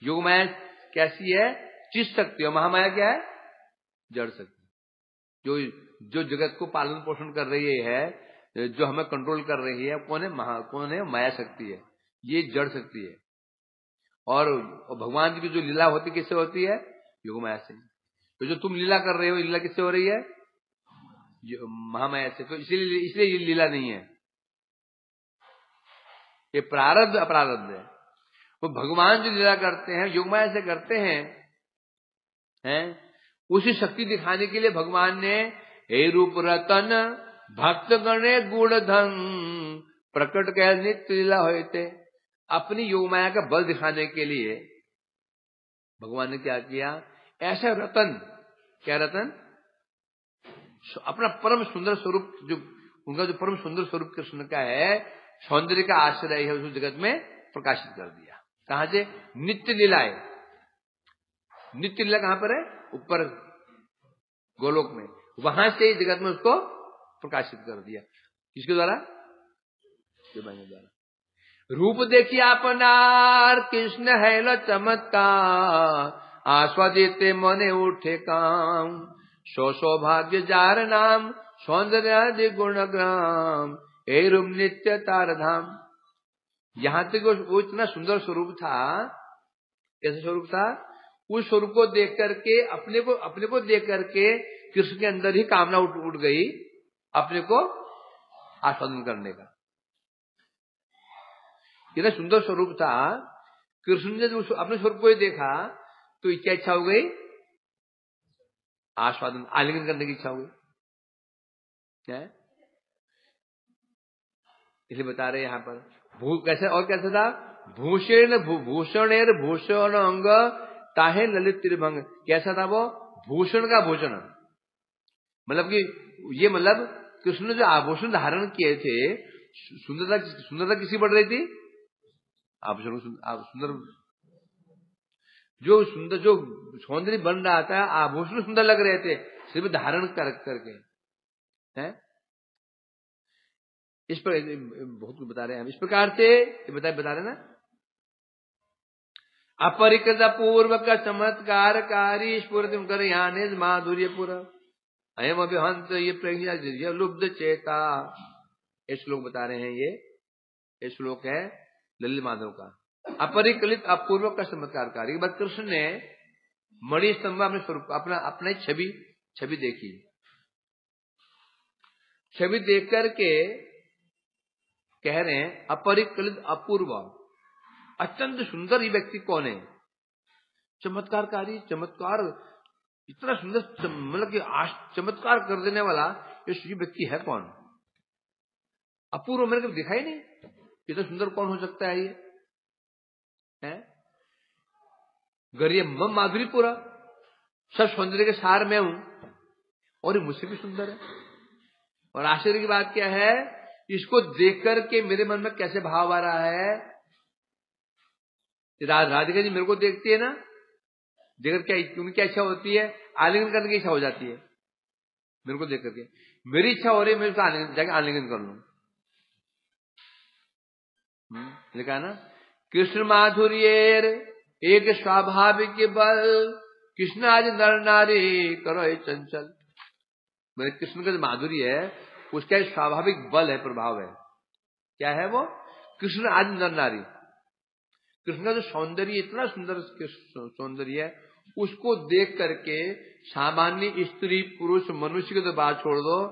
योग माया कैसी है? चित शक्ति। और महामाया क्या है? जड़ शक्ति। जो जगत को पालन पोषण कर रही है, जो हमें कंट्रोल कर रही है, कौन है? माया शक्ति है, ये जड़ शक्ति है। और भगवान की जो लीला होती किससे होती है? योग माया से। तो जो तुम लीला कर रहे हो, लीला किससे हो रही है? महामाया से। तो इसलिए ये लीला नहीं है, ये प्रारब्ध अप्रारब्ध है। वो भगवान जो लीला करते हैं योग माया से करते हैं, उसी शक्ति दिखाने के लिए भगवान ने हे रूप रतन भक्त गणे गुण धन प्रकट कह नित्य लीला होते। अपनी योग माया का बल दिखाने के लिए भगवान ने क्या किया? ऐसा रतन, क्या रतन? अपना परम सुंदर स्वरूप, जो उनका जो परम सुंदर स्वरूप कृष्ण का है, सौंदर्य का आश्रय है, उस जगत में प्रकाशित कर दिया। कहां से? नित्य लीलाएं। नित्य लीला कहां पर है? ऊपर गोलोक में, वहां से जगत में उसको प्रकाशित कर दिया। किसके द्वारा? शिवबाई द्वारा। रूप देखिए अपनार कृष्ण है लो चमत्कार, आस्वादित मने उठे काम, सो सौभाग्य जार नाम, सौंदर्यादि गुणग्राम, ए रूप नित्य तार धाम। यहां तक वो इतना सुंदर स्वरूप था। कैसा स्वरूप था? उस स्वरूप को देख करके अपने को देख करके कृष्ण के अंदर ही कामना उठ गई अपने को आस्वादन करने का। इतना सुंदर स्वरूप था। कृष्ण ने जो अपने स्वरूप को ही देखा तो क्या इच्छा हो गई? आस्वादन, आलिंगन करने की इच्छा हो गई। क्या है? इसलिए बता रहे यहां पर कैसे और कैसा था? भूषण भूषण अंग ताहे ललित त्रिभंग। कैसा था वो? भूषण का भूषण, मतलब कि ये मतलब कृष्ण ने जो आभूषण धारण किए थे, सुंदरता किसी बढ़ रही थी? आभूषण सुंदर, जो सौंदर्य बन रहा था, आभूषण सुंदर लग रहे थे सिर्फ धारण करके हैं। इस पर बहुत कुछ बता रहे हैं हम। इस प्रकार से बता रहे ना, अपरिकृत पूर्वक चमत्कारकारी स्फुरति कर याने माधुर्य पुर अयम अभिहंत ये प्रज्ञा लुब्ध चेता। ये श्लोक बता रहे हैं। ये श्लोक है ललित माधव का। अपरिकलित अपूर्वक का चमत्कारकारी। बस कृष्ण ने मणि स्तंभ अपने स्वरूप अपना छवि देखी। छवि देख करके कह रहे हैं अपरिकलित अपूर्व, अत्यंत सुंदर ये व्यक्ति कौन है? चमत्कारकारी, चमत्कार इतना सुंदर, मतलब कि चमत्कार कर देने वाला ये व्यक्ति है कौन? अपूर्व, मेरे को दिखाई नहीं इतना सुंदर कौन हो सकता है ये है? गरिया मम माधुरीपुरा, सब सौंदर्य के सार में हूं और ये मुझसे भी सुंदर है। और आश्चर्य की बात क्या है? इसको देख करके मेरे मन में कैसे भाव आ रहा है? राधिका जी मेरे को देखती है ना, देखकर क्या उनकी क्या इच्छा होती है? आलिंगन करने की इच्छा हो जाती है। मेरे को देख करके मेरी इच्छा हो रही है मैं उसका जाके आलिंगन कर लूं। लिखा ना, कृष्ण माधुर्येर एक स्वाभाविक बल, कृष्ण आज नर नारी करो चंचल। मेरे कृष्ण का जो माधुर्य है उसका एक स्वाभाविक बल है, प्रभाव है। क्या है वो? कृष्ण आज नर नारी। कृष्ण का जो सौंदर्य, इतना सुंदर सौंदर्य है, उसको देख करके सामान्य स्त्री पुरुष मनुष्य की तो बात छोड़ दो,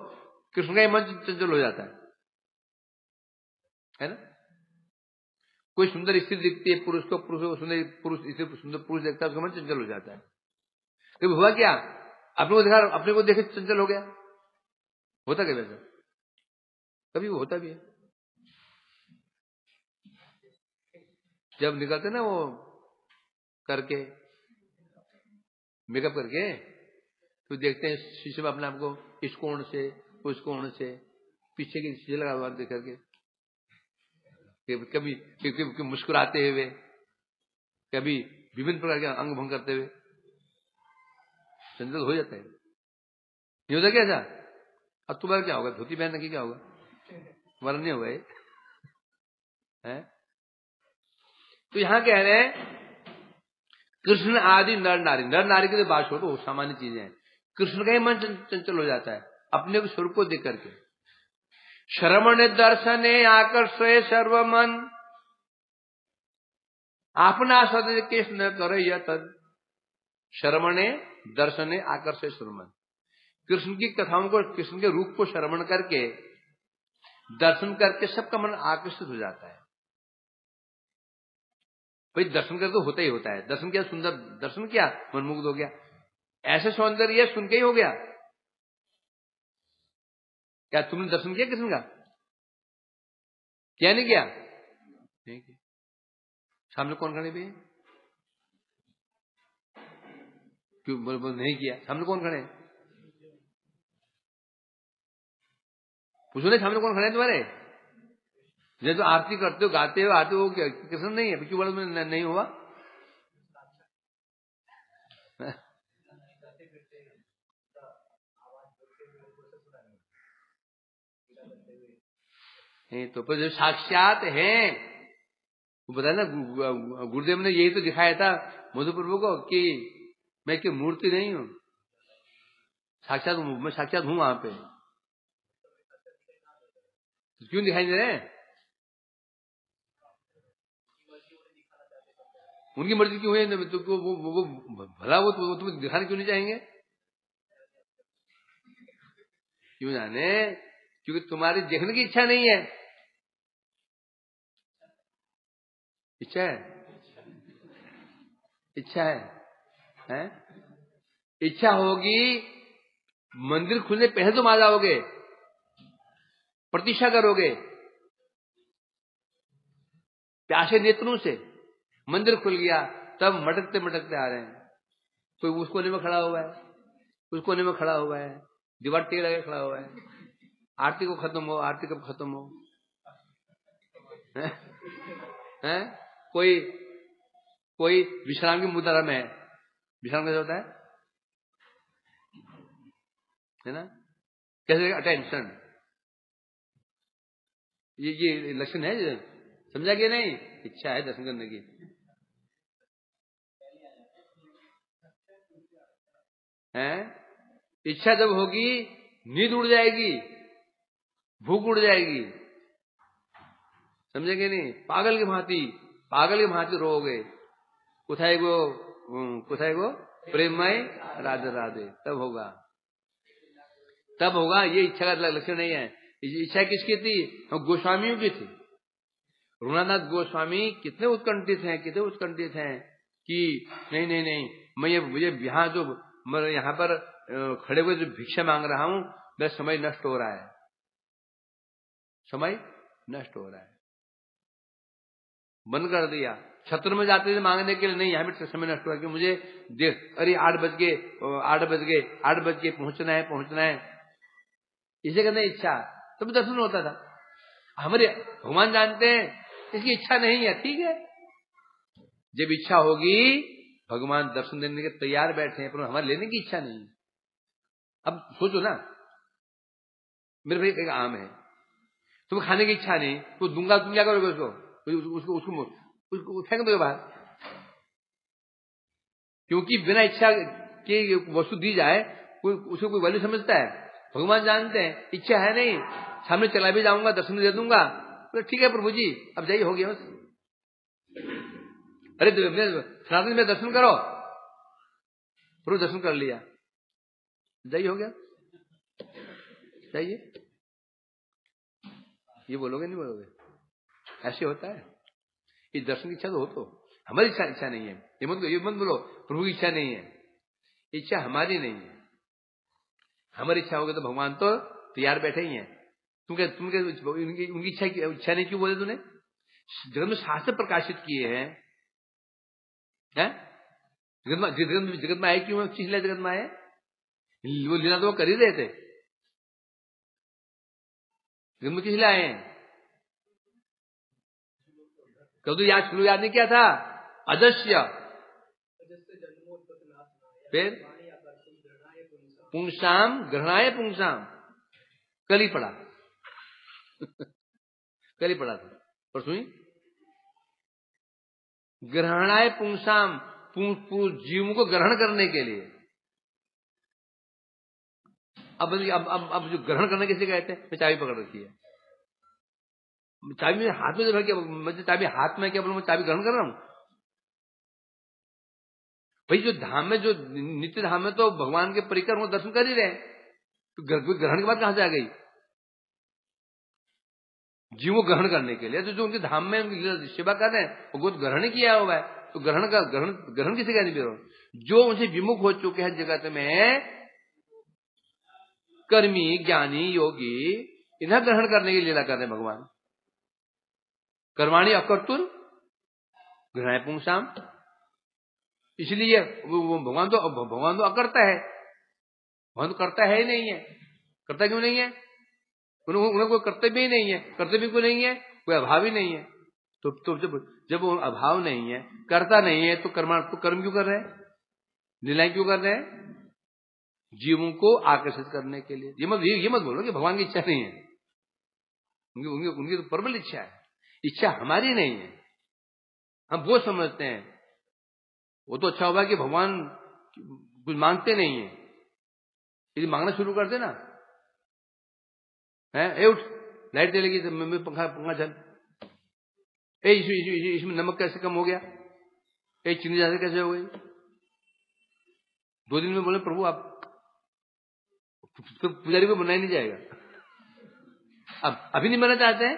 कृष्ण का ही मन चंचल हो जाता है ना? कोई सुंदर स्त्री दिखती है, पुरुष को सुंदर पुरुष देखता है, उसका मन चंचल हो जाता है। कभी हुआ क्या? अपने को देखे चंचल हो गया? होता क्या वैसा? कभी वो होता भी है। जब निकलते ना वो करके मेकअप करके, तो देखते हैं शीशे में अपने आपको, इस कोण से उस कोण से, पीछे की शीशे लगा हुआ देख करके, कभी मुस्कुराते हुए, कभी विभिन्न प्रकार के अंग भंग करते हुए चंचल हो जाता है। नहीं होता क्या ऐसा? अब तुम्हारा क्या होगा? धोती पहनने की क्या होगा? वर्ण नहीं होगा ये है? तो यहां कह रहे हैं कृष्ण आदि नर नारी की तो बात छोड़ो, वो सामान्य चीजें हैं। कृष्ण का ही मन चंचल हो जाता है अपने को स्वरूप को देख करके। श्रवण दर्शने आकर्षय सर्वमन, अपना सद कृष्ण करे यह तद। श्रवणे दर्शने आकर्षय सर्वमन, कृष्ण की कथाओं को, कृष्ण के रूप को श्रवण करके, दर्शन करके सबका मन आकर्षित हो जाता है। भाई दर्शन कर तो होता ही होता है। दर्शन किया, सुंदर दर्शन किया, मनमुग्ध हो गया। ऐसे सौंदर्य सुन के ही हो गया। क्या तुमने दर्शन किया कृष्ण का? क्या नहीं किया? नहीं किया। सामने कौन खड़े भी? क्यों बोल नहीं किया? सामने कौन खड़े? पूछो नहीं, सामने कौन खड़े तुम्हारे? जब तो आरती करते हो, गाते हो, आते हो, कृष्ण नहीं है, क्यों बोला नहीं हुआ? नहीं तो पर जो साक्षात है वो बताया ना, गुरुदेव ने यही तो दिखाया था मधु प्रभु को कि मैं की मूर्ति नहीं हूं, साक्षात मैं साक्षात हूं वहां पे। तो क्यों दिखाई दे रहे हैं? उनकी मर्जी क्यों है? तो वो भला वो तुम्हें दिखाने क्यों नहीं चाहेंगे? क्यों जाने? क्योंकि तुम्हारी देखने की इच्छा नहीं है। इच्छा है, इच्छा है, हैं? इच्छा होगी, मंदिर खुलने पहले तुम आ जाओगे, प्रतीक्षा करोगे प्यासे नेत्रों से। मंदिर खुल गया तब मटकते मटकते आ रहे हैं। कोई उस कोने में खड़ा हुआ है, उस कोने में खड़ा हुआ है, दीवार टेक लगे खड़ा हुआ है, आरती को खत्म हो, आरती कब खत्म हो? हैं? कोई कोई विश्राम की मुद्रा में है, विश्राम कैसे होता है ना? कैसे? अटेंशन, ये लक्षण है, समझा कि नहीं? इच्छा है दर्शन करने की। हैं? इच्छा जब होगी नींद उड़ जाएगी, भूख उड़ जाएगी, समझेंगे नहीं? पागल की भांति रोओगे, कुथाई गो प्रेममय राधे राधे, तब होगा। ये इच्छा का लक्षण नहीं है। इच्छा किसकी थी? गोस्वामियों की थी। रघुनाथ गोस्वामी कितने उत्कंठित हैं कि नहीं, मुझे यहाँ पर खड़े हुए जो भिक्षा मांग रहा हूं, मेरा समय नष्ट हो रहा है, बंद कर दिया। छत्र में जाते थे मांगने के लिए, नहीं यहाँ भी समय नष्ट हो रहा है, मुझे देख, अरे 8 बज गए, पहुंचना है, इसे कहते हैं इच्छा। तब दर्शन होता था। हमारे भगवान जानते हैं इसकी इच्छा नहीं है, ठीक है। जब इच्छा होगी भगवान दर्शन देने के तैयार बैठे हैं, पर हमारे लेने की इच्छा नहीं है। अब सोचो ना, मेरे भाई एक आम है, तुम्हें खाने की इच्छा नहीं, तो दूंगा, तुम क्या करोगे? उसको फेंक दोगे बाहर, क्योंकि बिना इच्छा के वस्तु दी जाए उसको कोई वैल्यू समझता है? भगवान जानते हैं इच्छा है नहीं, सामने चला भी जाऊंगा, दर्शन दे दूंगा, तो ठीक है प्रभु जी, अब जाइए, हो गया बस। अरे सनातन में दर्शन करो, प्रभु दर्शन कर लिया, जाइए, हो गया, जाइए। ये बोलोगे नहीं बोलोगे? ऐसे होता है। ये दर्शन की इच्छा तो हमारी इच्छा नहीं है, ये मत बोलो प्रभु की इच्छा नहीं है, इच्छा हमारी नहीं है। हमारी इच्छा होगी तो भगवान तो तैयार बैठे ही हैं। तुम उनकी इच्छा नहीं क्यों बोले तूने? जगत में शास्त्र प्रकाशित किए हैं, जगत में आए क्यों? चीज जगत में आए, वो लीला तो वो कर ही रहे थे, जगत में किस लिए आए हैं? कब तो याद नहीं किया था? अदस्य, फिर पुंसाम ग्रहणाय पुंसाम, कल ही पढ़ा था परसों ही। ग्रहणाय पुंसाम, जीवों को ग्रहण करने के लिए। अब जो ग्रहण करने किसे कहते हैं? मैं चाबी पकड़ रखी है, चाबी मेरे हाथ में रख के, मुझे चाबी हाथ में क्या बोलूं, मैं चाबी ग्रहण कर रहा हूं? भाई जो धाम में, जो नित्य धाम में तो भगवान के परिकर हो, दर्शन कर ही रहे, तो ग्रहण की बात कहां से आ गई? जीवों ग्रहण करने के लिए, तो जो उनके धाम में उनकी सेवा कर रहे हैं वो ग्रहण किया हुआ है, तो ग्रहण किसे कहते हैं? जो उनसे विमुख हो चुके हैं जगत में, कर्मी ज्ञानी योगी, इन्हें ग्रहण करने की लीला कर रहे हैं भगवान। कर्माणि अकर्तुर ग्रहणाय पुंसाम, इसलिए भगवान तो अकर्ता है, भगवान तो करता है ही नहीं है। करता क्यों नहीं है? उन्हें कोई कर्तव्य ही नहीं है। कर्तव्य क्यों नहीं है? कोई अभाव ही नहीं है। तो जब वो अभाव नहीं है, करता नहीं है, तो कर्म क्यों कर रहे हैं, लीलाएं क्यों कर रहे हैं? जीवों को आकर्षित करने के लिए। ये मत बोलो कि भगवान की इच्छा नहीं है, उनकी तो प्रबल इच्छा है, इच्छा हमारी नहीं है। हम वो समझते हैं वो तो अच्छा होगा कि भगवान कुछ मांगते नहीं है, यदि मांगना शुरू कर देना है, ए उठ लाइट चलेगी तो मैं पंखा चल, इसमें नमक कैसे कम हो गया, चीनी ज्यादा कैसे हो गई। 2 दिन में बोले प्रभु आप, तो पुजारी को बनाया नहीं जाएगा। अब अभी नहीं बनना चाहते हैं,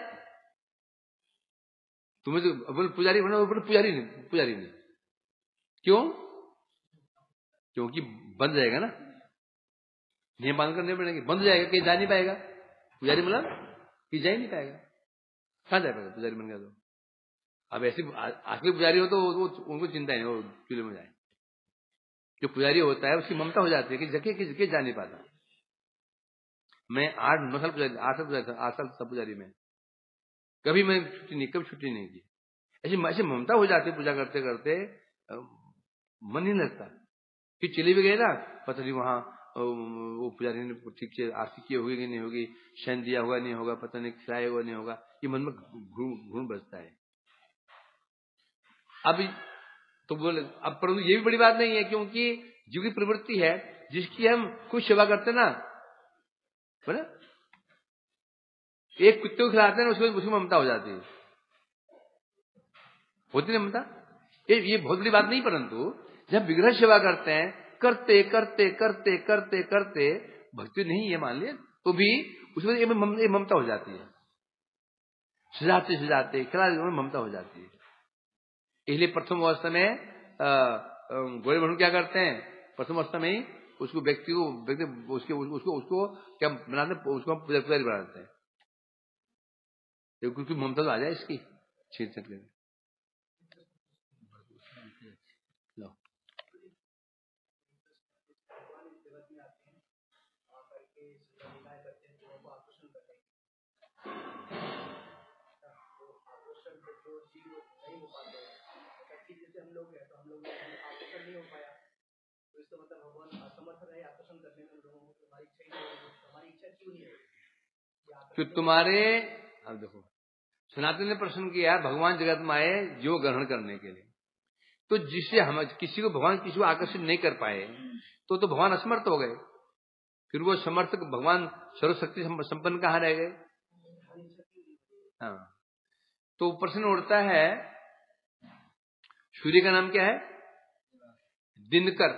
तुम्हें तो बोले पुजारी बनो, बोले पुजारी नहीं। क्यों? क्योंकि बंद जाएगा ना, नियम पालन करने पड़ेंगे, बंद जाएगा, कहीं जा नहीं पाएगा पुजारी, मतलब कि जा ही नहीं पाएगा, कहां जा पाएगा पुजारी बन गया तो। अब ऐसे असली पुजारी हो तो उनको चिंता है, वो चूल्हे में जाए। जो पुजारी होता है उसकी ममता हो जाती है कि जगह जा नहीं पाता। मैं 8-9 साल पुजारी, 8 साल सब पुजारी में, कभी मैं छुट्टी नहीं की। ऐसी ममता हो जाती है, पूजा करते करते मन नहीं लगता। फिर चले भी गए ना, पता नहीं वहां वो पुजारी ने ठीक से आरती की होगी कि नहीं होगी, शयन दिया होगा नहीं होगा, पता नहीं खिलाया होगा नहीं होगा, ये मन में घूम बजता है। अब तो बोले, अब परंतु ये भी बड़ी बात नहीं है, क्योंकि जीव की प्रवृत्ति है जिसकी हम कुछ सेवा करते ना, बोले एक कुत्ते को खिलाते हैं उसकी ममता हो जाती है, होती है ममता। ये बहुत बड़ी बात नहीं, परंतु जब विग्रह सेवा करते हैं, करते करते करते करते करते भक्ति नहीं है मान लिया, तो भी उसमें ममता हो जाती है, सजाते खिला ममता हो जाती है। इसलिए प्रथम अवस्था में गोरे बहू क्या करते हैं, प्रथम अवस्था में ही उसको व्यक्ति उसको क्या बनाते हैं, उसको हम पुजारी बनाते हैं, क्योंकि ममता तो आ जाए इसकी छीन छट के। हम लोग हैं तो हम लोग आकर्षण नहीं हो पाया, तो इसका मतलब भगवान असमर्थ रहे आकर्षण करने में लोगों को, हमारी इच्छा ही नहीं, हमारी इच्छा क्यों नहीं है कि तुम्हारे। अब देखो सनातन ने प्रश्न किया, भगवान जगत में आए जो ग्रहण करने के लिए, तो जिससे हम किसी को भगवान किसी को आकर्षित नहीं कर पाए तो भगवान असमर्थ हो गए, फिर वो समर्थक भगवान सर्वशक्ति संपन्न कहाँ रह गए। हाँ, तो प्रश्न उठता है, सूर्य का नाम क्या है, दिनकर,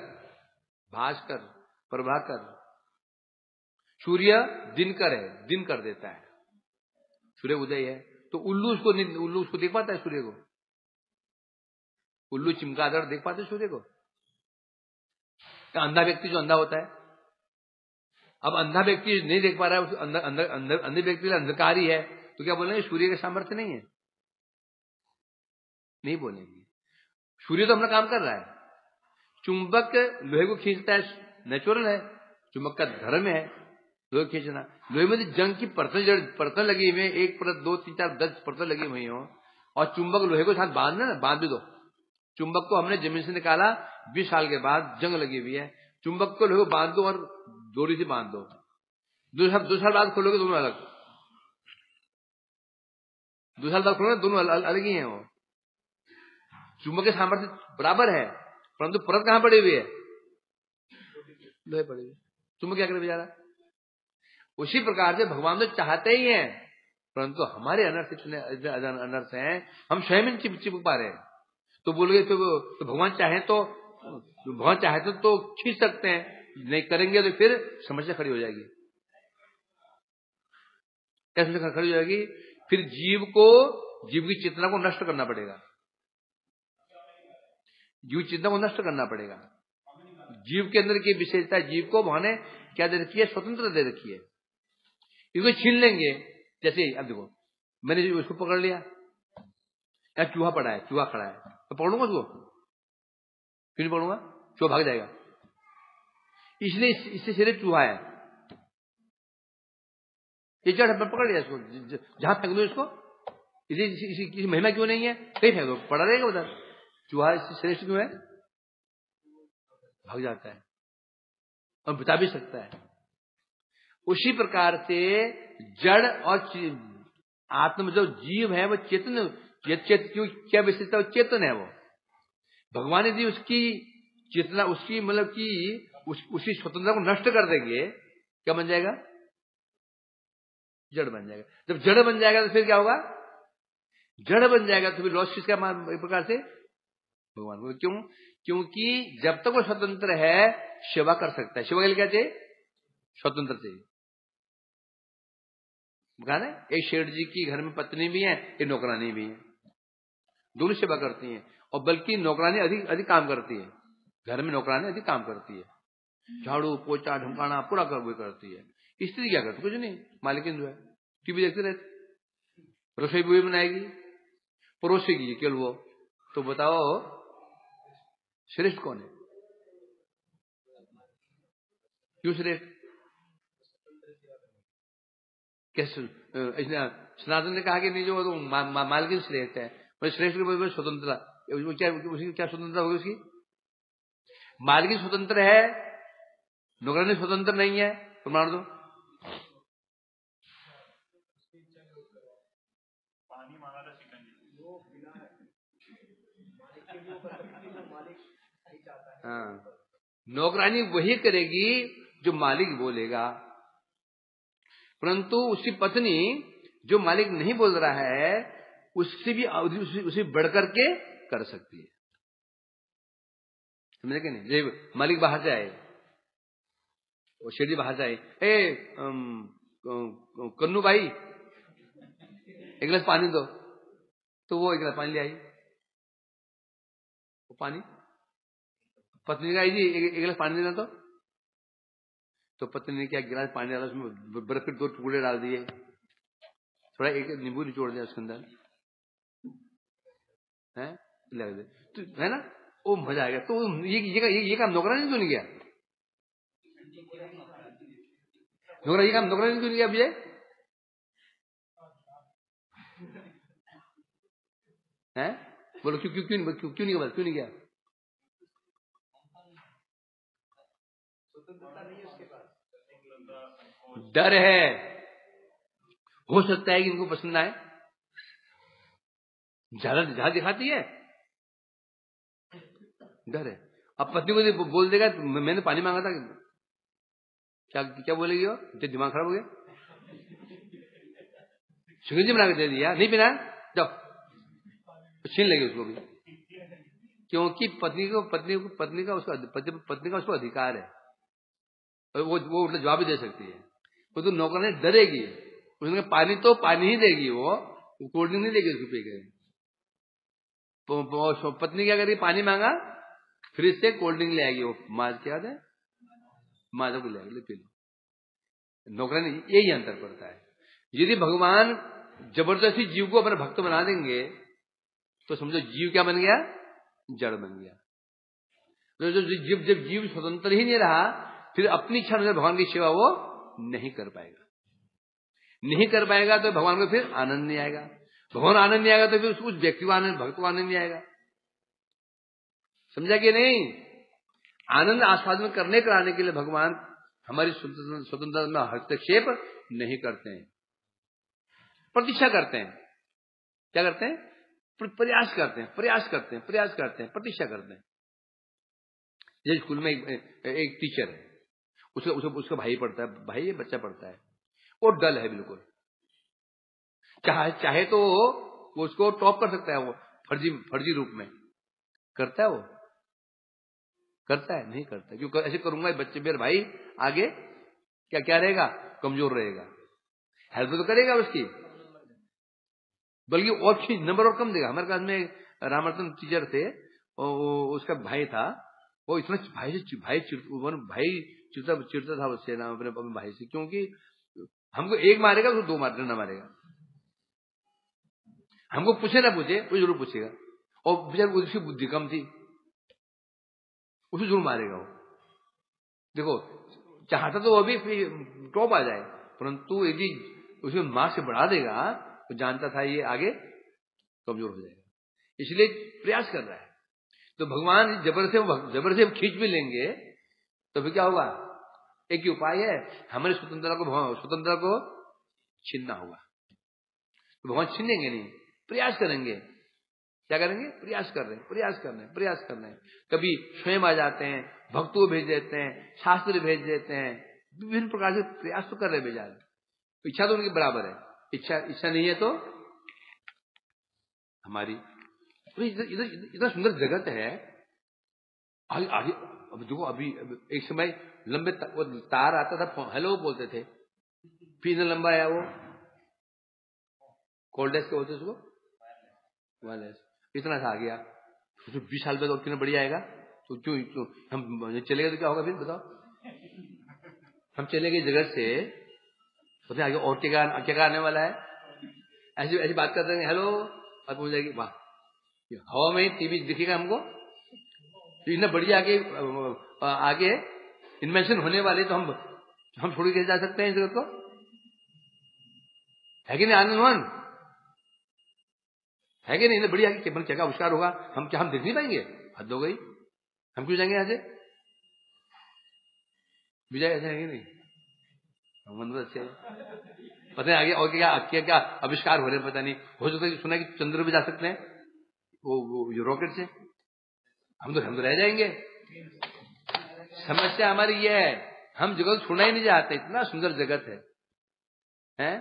भास्कर, प्रभाकर। सूर्य दिनकर है, दिन कर देता है, सूर्य उदय है, तो उल्लू उसको देख पाता है सूर्य को, उल्लू चिमगादड़ देख पाते सूर्य को, अंधा व्यक्ति जो अंधा होता है, अब अंधा व्यक्ति नहीं देख पा रहा है, अंधे व्यक्ति अंधकार ही है, तो क्या बोलेंगे सूर्य का सामर्थ्य नहीं है, नहीं बोलेंगे। सूर्य तो अपना काम कर रहा है, चुंबक लोहे को खींचता है, नेचुरल है, चुंबक का धर्म है लोहे खींचना। लोहे में जंग की परतें लगी हुई है, 1 परत 2 3 4 10 परतें लगी हुई हो, और चुंबक लोहे को साथ बांध भी दो। चुंबक को हमने जमीन से निकाला 20 साल के बाद, जंग लगी हुई है, चुंबक को लोहे को बांध दो और डोरी से बांध दो, 2 साल बाद खोलोगे दोनों अलग, 2 साल बाद खोलोगे दोनों अलग ही है। वो चुंबक के सामर्थ्य बराबर है, परंतु परत कहां पड़ी हुई है, लोहे पड़ी हुई, चुंबक क्या करे बेचारा। उसी प्रकार से भगवान तो चाहते ही हैं, परंतु हमारे अनर्थ हैं, हम स्वयं चिपक पा रहे हैं। तो बोलोगे तो भगवान चाहे तो खींच सकते हैं, नहीं करेंगे तो फिर समस्या खड़ी हो जाएगी। कैसे खड़ी हो जाएगी, फिर जीव की चेतना को नष्ट करना पड़ेगा, जीव चेतना को नष्ट करना पड़ेगा। जीव के अंदर की विशेषता, जीव को भगवान ने क्या दे रखी है, स्वतंत्रता दे रखी है, इसको छीन लेंगे। जैसे अब देखो, मैंने उसको पकड़ लिया, या चूहा पड़ा है, चूहा खड़ा है, तो पकड़ूंगा उसको, क्यों नहीं पकड़ूंगा, चूहा भाग जाएगा, इसलिए इससे सिरे चूहा है, ये जड़ पकड़ लिया इसको, जहां फेंक दो इसको इसी महिमा क्यों नहीं है? कहीं फेंको, पड़ा रहेगा उधर। चूहा श्रेष्ठ क्यों है? भाग जाता है और बता भी सकता है। उसी प्रकार से जड़ और आत्म जो जीव है वो चेतन, क्या विशेषता? वो चेतन है। वो भगवान यदि उसकी चेतना, उसकी मतलब कि उसी स्वतंत्रता को नष्ट कर देंगे, क्या बन जाएगा? जड़ बन जाएगा। जब जड़ बन जाएगा तो फिर क्या होगा? जड़ बन जाएगा तो फिर लॉस किसका? एक प्रकार से भगवान को। क्यों? क्योंकि जब तक वो स्वतंत्र है सेवा कर सकता है। सेवा के लिए क्या चाहिए? स्वतंत्र चाहिए। कहा ना, एक शेठ जी की घर में पत्नी भी है, एक नौकरानी भी है, दोनों सेवा करती हैं। और बल्कि नौकरानी अधिक काम करती है। घर में नौकरानी अधिक काम करती है, झाड़ू पोछा ढमकाना पूरा करती है। स्त्री क्या करती? कुछ नहीं, मालिकिन जो है टीवी देखते रहते, रसोई भी बनाएगी, परोसेगी केवल वो। तो बताओ श्रेष्ठ कौन है? क्यों श्रेष्ठ? कैसे? सनातन ने कहा कि नहीं, जो मालिकिन श्रेष्ठ है। श्रेष्ठ के स्वतंत्रता, उसकी क्या स्वतंत्रता होगी? उसकी मालिकिन स्वतंत्र है, नौकरानी स्वतंत्र नहीं है। प्रमाण दो। हाँ, नौकरानी वही करेगी जो मालिक बोलेगा, परंतु उसकी पत्नी जो मालिक नहीं बोल रहा है उससे भी उसे बढ़कर के कर सकती है। समझे कि नहीं? जब मालिक बाहर जाए और शेठी बाहर जाए, कन्नू भाई एक गिलास पानी दो, तो वो एक गिलास पानी ले आई। वो पानी, पत्नी का जी एक गिलास पानी देना, तो पत्नी ने क्या, गिलास पानी डाला, उसमें बर्फ के 2 टुकड़े डाल दिए, थोड़ा एक नींबू निचोड़ दिया उसके अंदर, है लग दे, तो है ना, वो मजा आएगा। तो ये काम नौकरानी क्यों नहीं किया? ये काम नौकरानी क्यों नहीं किया विजय? है बोलो, क्यों नहीं किया? डर है, हो सकता है कि इनको पसंद आए, ज्यादा दिखाती है, डर है। अब पत्नी को बोल देगा मैंने पानी मांगा था, क्या बोलेगी वो? दिमाग खराब हो गया, सुगंधी बना के दे दिया, नहीं पीना जाओ, छीन लेगी उसको भी। क्योंकि पत्नी का उसको अधिकार है, और वो जवाब भी दे सकती है। तो नौकरानी डरेगी, उसने पानी तो पानी ही देगी, वो कोल्ड ड्रिंक नहीं देगी उसको पी के। पत्नी क्या करेगी? पानी मांगा, फ्रिज से कोल्ड ड्रिंक ले आएगी, वो माज क्या है, माजा को ले आएगी, पी लो। नौकरानी यही अंतर पड़ता है। यदि भगवान जबरदस्ती जीव को अपना भक्त बना देंगे तो समझो जीव क्या बन गया? जड़ बन गया। तो जब जीव स्वतंत्र ही नहीं रहा, फिर अपनी इच्छा अनुसार भगवान की सेवा वो नहीं कर पाएगा, तो भगवान को फिर आनंद नहीं आएगा। भगवान आनंद नहीं आएगा तो फिर उस व्यक्ति को आनंद, भक्त को आनंद नहीं आएगा। समझा कि नहीं? आनंद आस्वादन करने कराने के लिए भगवान हमारी स्वतंत्रता में हस्तक्षेप नहीं करते हैं, प्रतीक्षा करते हैं। क्या करते हैं? प्रयास करते हैं, प्रतीक्षा करते हैं। जैसे स्कूल में एक टीचर है, उसका भाई पढ़ता है, भाई बच्चा पढ़ता है, वो डल है बिल्कुल, चाहे तो वो उसको टॉप कर सकता है, वो फर्जी रूप में करता है, वो करता है? नहीं करता। क्यों? ऐसे करूंगा बच्चे, मेरे भाई आगे क्या रहेगा? कमजोर रहेगा। हेल्प तो करेगा उसकी, बल्कि और नंबर और कम देगा। हमारे क्लास में रामरतन टीचर थे, उसका भाई था, वो इतना भाई चिढ़ता था उससे ना, अपने भाई से, क्योंकि हमको एक मारेगा तो 2 मारना मारेगा, हमको पूछे ना पूछे वो जरूर पूछेगा, और बेचारे उसकी बुद्धि कम थी, उसे जरूर मारेगा वो। देखो, चाहता तो वो भी टॉप आ जाए, परंतु यदि उसमें मार्क्स से बढ़ा देगा तो जानता था ये आगे कमजोर हो जाएगा, इसलिए प्रयास कर रहा है। तो भगवान जबर से खींच भी लेंगे तो फिर क्या होगा? एक ही उपाय है, हमारी स्वतंत्रता को छीनना होगा। तो भगवान छीनेंगे नहीं, प्रयास करेंगे। क्या करेंगे? प्रयास कर रहे हैं। कभी स्वयं आ जाते हैं, भक्तों को भेज देते हैं, शास्त्र भेज देते हैं, विभिन्न प्रकार से प्रयास तो कर रहे बेचारे। इच्छा तो उनकी बराबर है, इच्छा नहीं है तो हमारी। इतना सुंदर जगत है। आगे अब देखो, अभी एक समय लंबे वो तार आता था, हेलो बोलते थे, फिर इतना लंबा आया वो कोल्डेस के बोलते उसको, वायरलेस, इतना सा आ गया। 20 साल बाद और कितना बढ़िया आएगा। तो क्यों हम चले गए तो क्या होगा फिर बताओ? हम चले गए जगत से, सोचे आगे और क्या आने वाला है। ऐसी बात करते हैं, हेलो, और पूछ जाएगी, वाह हवा में टीवी दिखेगा हमको, तो इतना बढ़िया आगे इन्वेंशन होने वाले, तो हम छोड़ के जा सकते हैं इस जगत को? है कि नहीं आनंदवन? है कि नहीं? इतना बढ़िया केवल क्या आविष्कार होगा, हम देख नहीं पाएंगे? हद हो गई, हम क्यों जाएंगे यहाँ से? विजय ऐसा है कि नहीं? मन तो अच्छे पता है आगे और क्या आविष्कार हो रहे हैं, पता नहीं। हो सकता है सुना कि चंद्र पे जा सकते हैं वो रॉकेट से। हम तो रह जाएंगे। समस्या हमारी ये है, हम जगत छोड़ना ही नहीं चाहते। इतना सुंदर जगत है, हैं?